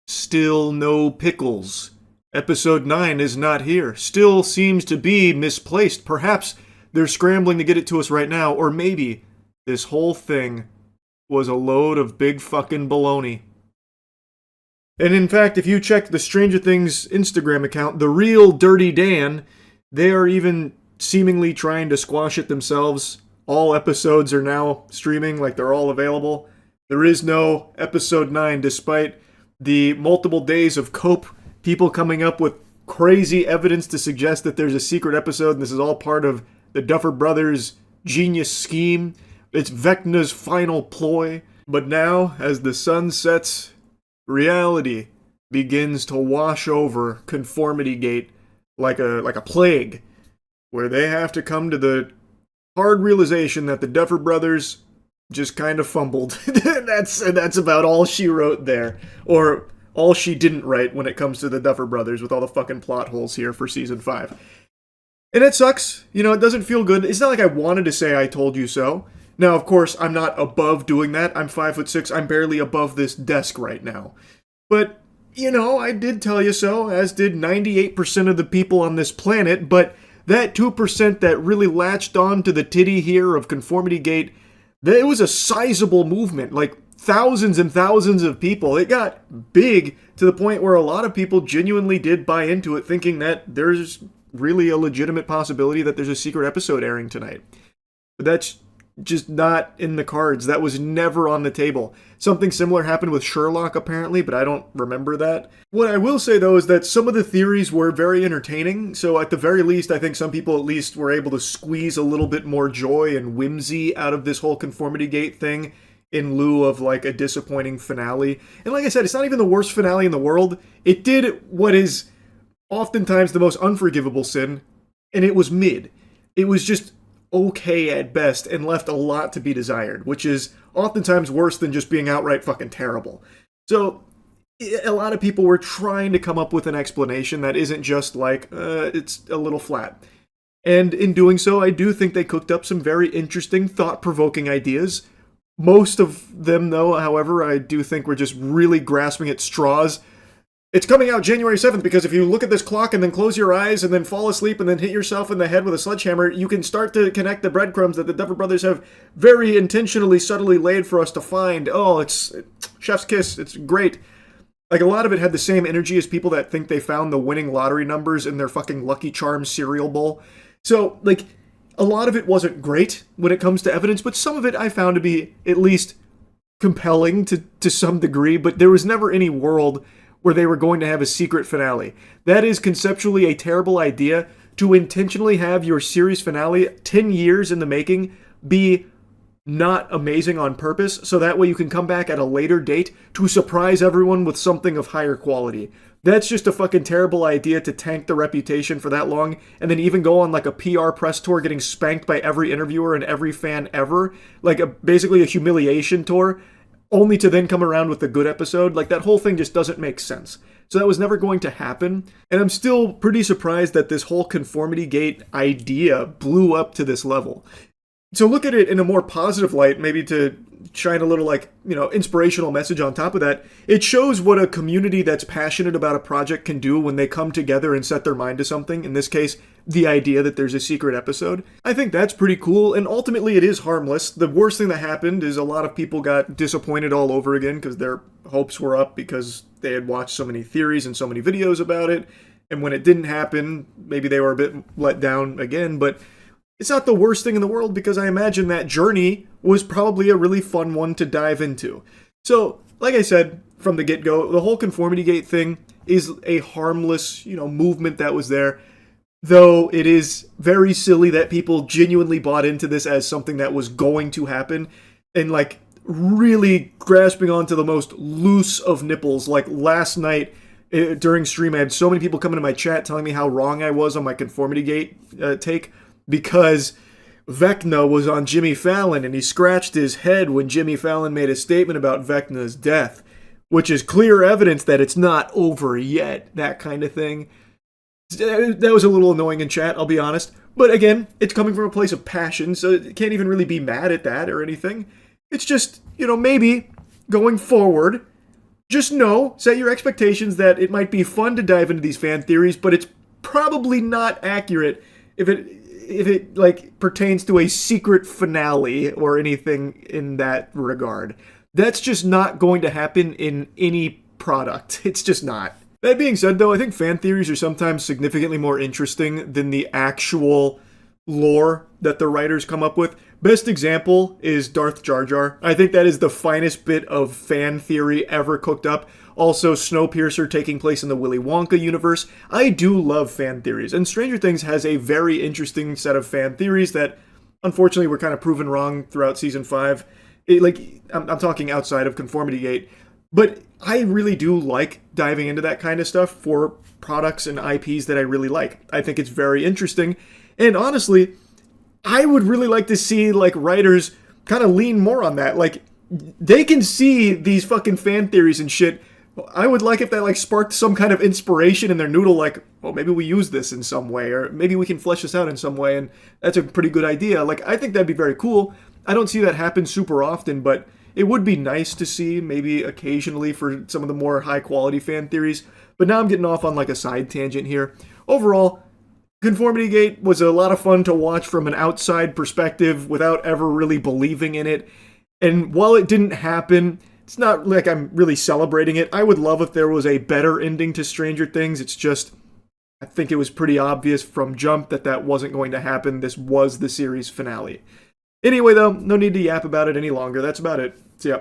Still no pickles. Episode 9 is not here. Still seems to be misplaced. Perhaps they're scrambling to get it to us right now, or maybe this whole thing was a load of big fucking baloney. And in fact, if you check the Stranger Things Instagram account, The Real Dirty Dan, they are even seemingly trying to squash it themselves. All episodes are now streaming, like they're all available. There is no episode 9, despite the multiple days of cope, people coming up with crazy evidence to suggest that there's a secret episode, and this is all part of the Duffer Brothers' genius scheme. It's Vecna's final ploy. But now, as the sun sets, reality begins to wash over Conformity Gate like a plague, where they have to come to the hard realization that the Duffer Brothers just kind of fumbled. That's about all she wrote there. Or all she didn't write when it comes to the Duffer Brothers with all the fucking plot holes here for Season 5. And it sucks. You know, it doesn't feel good. It's not like I wanted to say I told you so. Now, of course, I'm not above doing that. I'm 5'6". I'm barely above this desk right now. But, you know, I did tell you so, as did 98% of the people on this planet. But that 2% that really latched on to the titty here of Conformity Gate, it was a sizable movement. Like, thousands and thousands of people. It got big to the point where a lot of people genuinely did buy into it, thinking that there's really a legitimate possibility that there's a secret episode airing tonight. But that's just not in the cards. That was never on the table. Something similar happened with Sherlock, apparently, but I don't remember that. What I will say, though, is that some of the theories were very entertaining, so at the very least, I think some people at least were able to squeeze a little bit more joy and whimsy out of this whole Conformity Gate thing in lieu of, like, a disappointing finale. And like I said, it's not even the worst finale in the world. It did what is oftentimes the most unforgivable sin, and it was mid. It was just okay at best and left a lot to be desired, which is oftentimes worse than just being outright fucking terrible. So a lot of people were trying to come up with an explanation that isn't just like, it's a little flat. And in doing so, I do think they cooked up some very interesting, thought-provoking ideas. Most of them, though, however, I do think were just really grasping at straws. It's coming out January 7th because if you look at this clock and then close your eyes and then fall asleep and then hit yourself in the head with a sledgehammer, you can start to connect the breadcrumbs that the Duffer Brothers have very intentionally, subtly laid for us to find. Oh, it's chef's kiss. It's great. Like, a lot of it had the same energy as people that think they found the winning lottery numbers in their fucking Lucky Charms cereal bowl. So, like, a lot of it wasn't great when it comes to evidence, but some of it I found to be at least compelling to some degree, but there was never any world where they were going to have a secret finale. That is conceptually a terrible idea, to intentionally have your series finale 10 years in the making be not amazing on purpose, so that way you can come back at a later date to surprise everyone with something of higher quality. That's just a fucking terrible idea to tank the reputation for that long, and then even go on like a PR press tour getting spanked by every interviewer and every fan ever, like basically a humiliation tour, only to then come around with a good episode. Like, that whole thing just doesn't make sense. So that was never going to happen, and I'm still pretty surprised that this whole Conformity Gate idea blew up to this level. So look at it in a more positive light, maybe to shine a little, like, you know, inspirational message on top of that. It shows what a community that's passionate about a project can do when they come together and set their mind to something. In this case, the idea that there's a secret episode. I think that's pretty cool, and ultimately it is harmless. The worst thing that happened is a lot of people got disappointed all over again because their hopes were up because they had watched so many theories and so many videos about it. And when it didn't happen, maybe they were a bit let down again, but it's not the worst thing in the world because I imagine that journey was probably a really fun one to dive into. So, like I said from the get-go, the whole Conformity Gate thing is a harmless, you know, movement that was there. Though it is very silly that people genuinely bought into this as something that was going to happen and, like, really grasping onto the most loose of nipples. Like, last night during stream, I had so many people come into my chat telling me how wrong I was on my Conformity Gate take, because Vecna was on Jimmy Fallon and he scratched his head when Jimmy Fallon made a statement about Vecna's death, which is clear evidence that it's not over yet, that kind of thing. That was a little annoying in chat, I'll be honest. But again, it's coming from a place of passion, so you can't even really be mad at that or anything. It's just, you know, maybe going forward, just know, set your expectations that it might be fun to dive into these fan theories, but it's probably not accurate if it like pertains to a secret finale or anything in that regard. That's just not going to happen in any product. It's just not. That being said, though, I think fan theories are sometimes significantly more interesting than the actual lore that the writers come up with. Best example is Darth Jar Jar. I think that is the finest bit of fan theory ever cooked up. Also, Snowpiercer taking place in the Willy Wonka universe. I do love fan theories, and Stranger Things has a very interesting set of fan theories that, unfortunately, were kind of proven wrong throughout Season 5. I'm talking outside of Conformity Gate. But I really do like diving into that kind of stuff for products and IPs that I really like. I think it's very interesting. And honestly, I would really like to see, like, writers kind of lean more on that. Like, they can see these fucking fan theories and shit I would like if that like sparked some kind of inspiration in their noodle, like, well, maybe we use this in some way, or maybe we can flesh this out in some way, and that's a pretty good idea. Like, I think that'd be very cool. I don't see that happen super often, but it would be nice to see maybe occasionally for some of the more high quality fan theories. But now I'm getting off on like a side tangent here. Overall, Conformity Gate was a lot of fun to watch from an outside perspective without ever really believing in it. And while it didn't happen, it's not like I'm really celebrating it. I would love if there was a better ending to Stranger Things. It's just, I think it was pretty obvious from jump that that wasn't going to happen. This was the series finale. Anyway, though, no need to yap about it any longer. That's about it. See ya.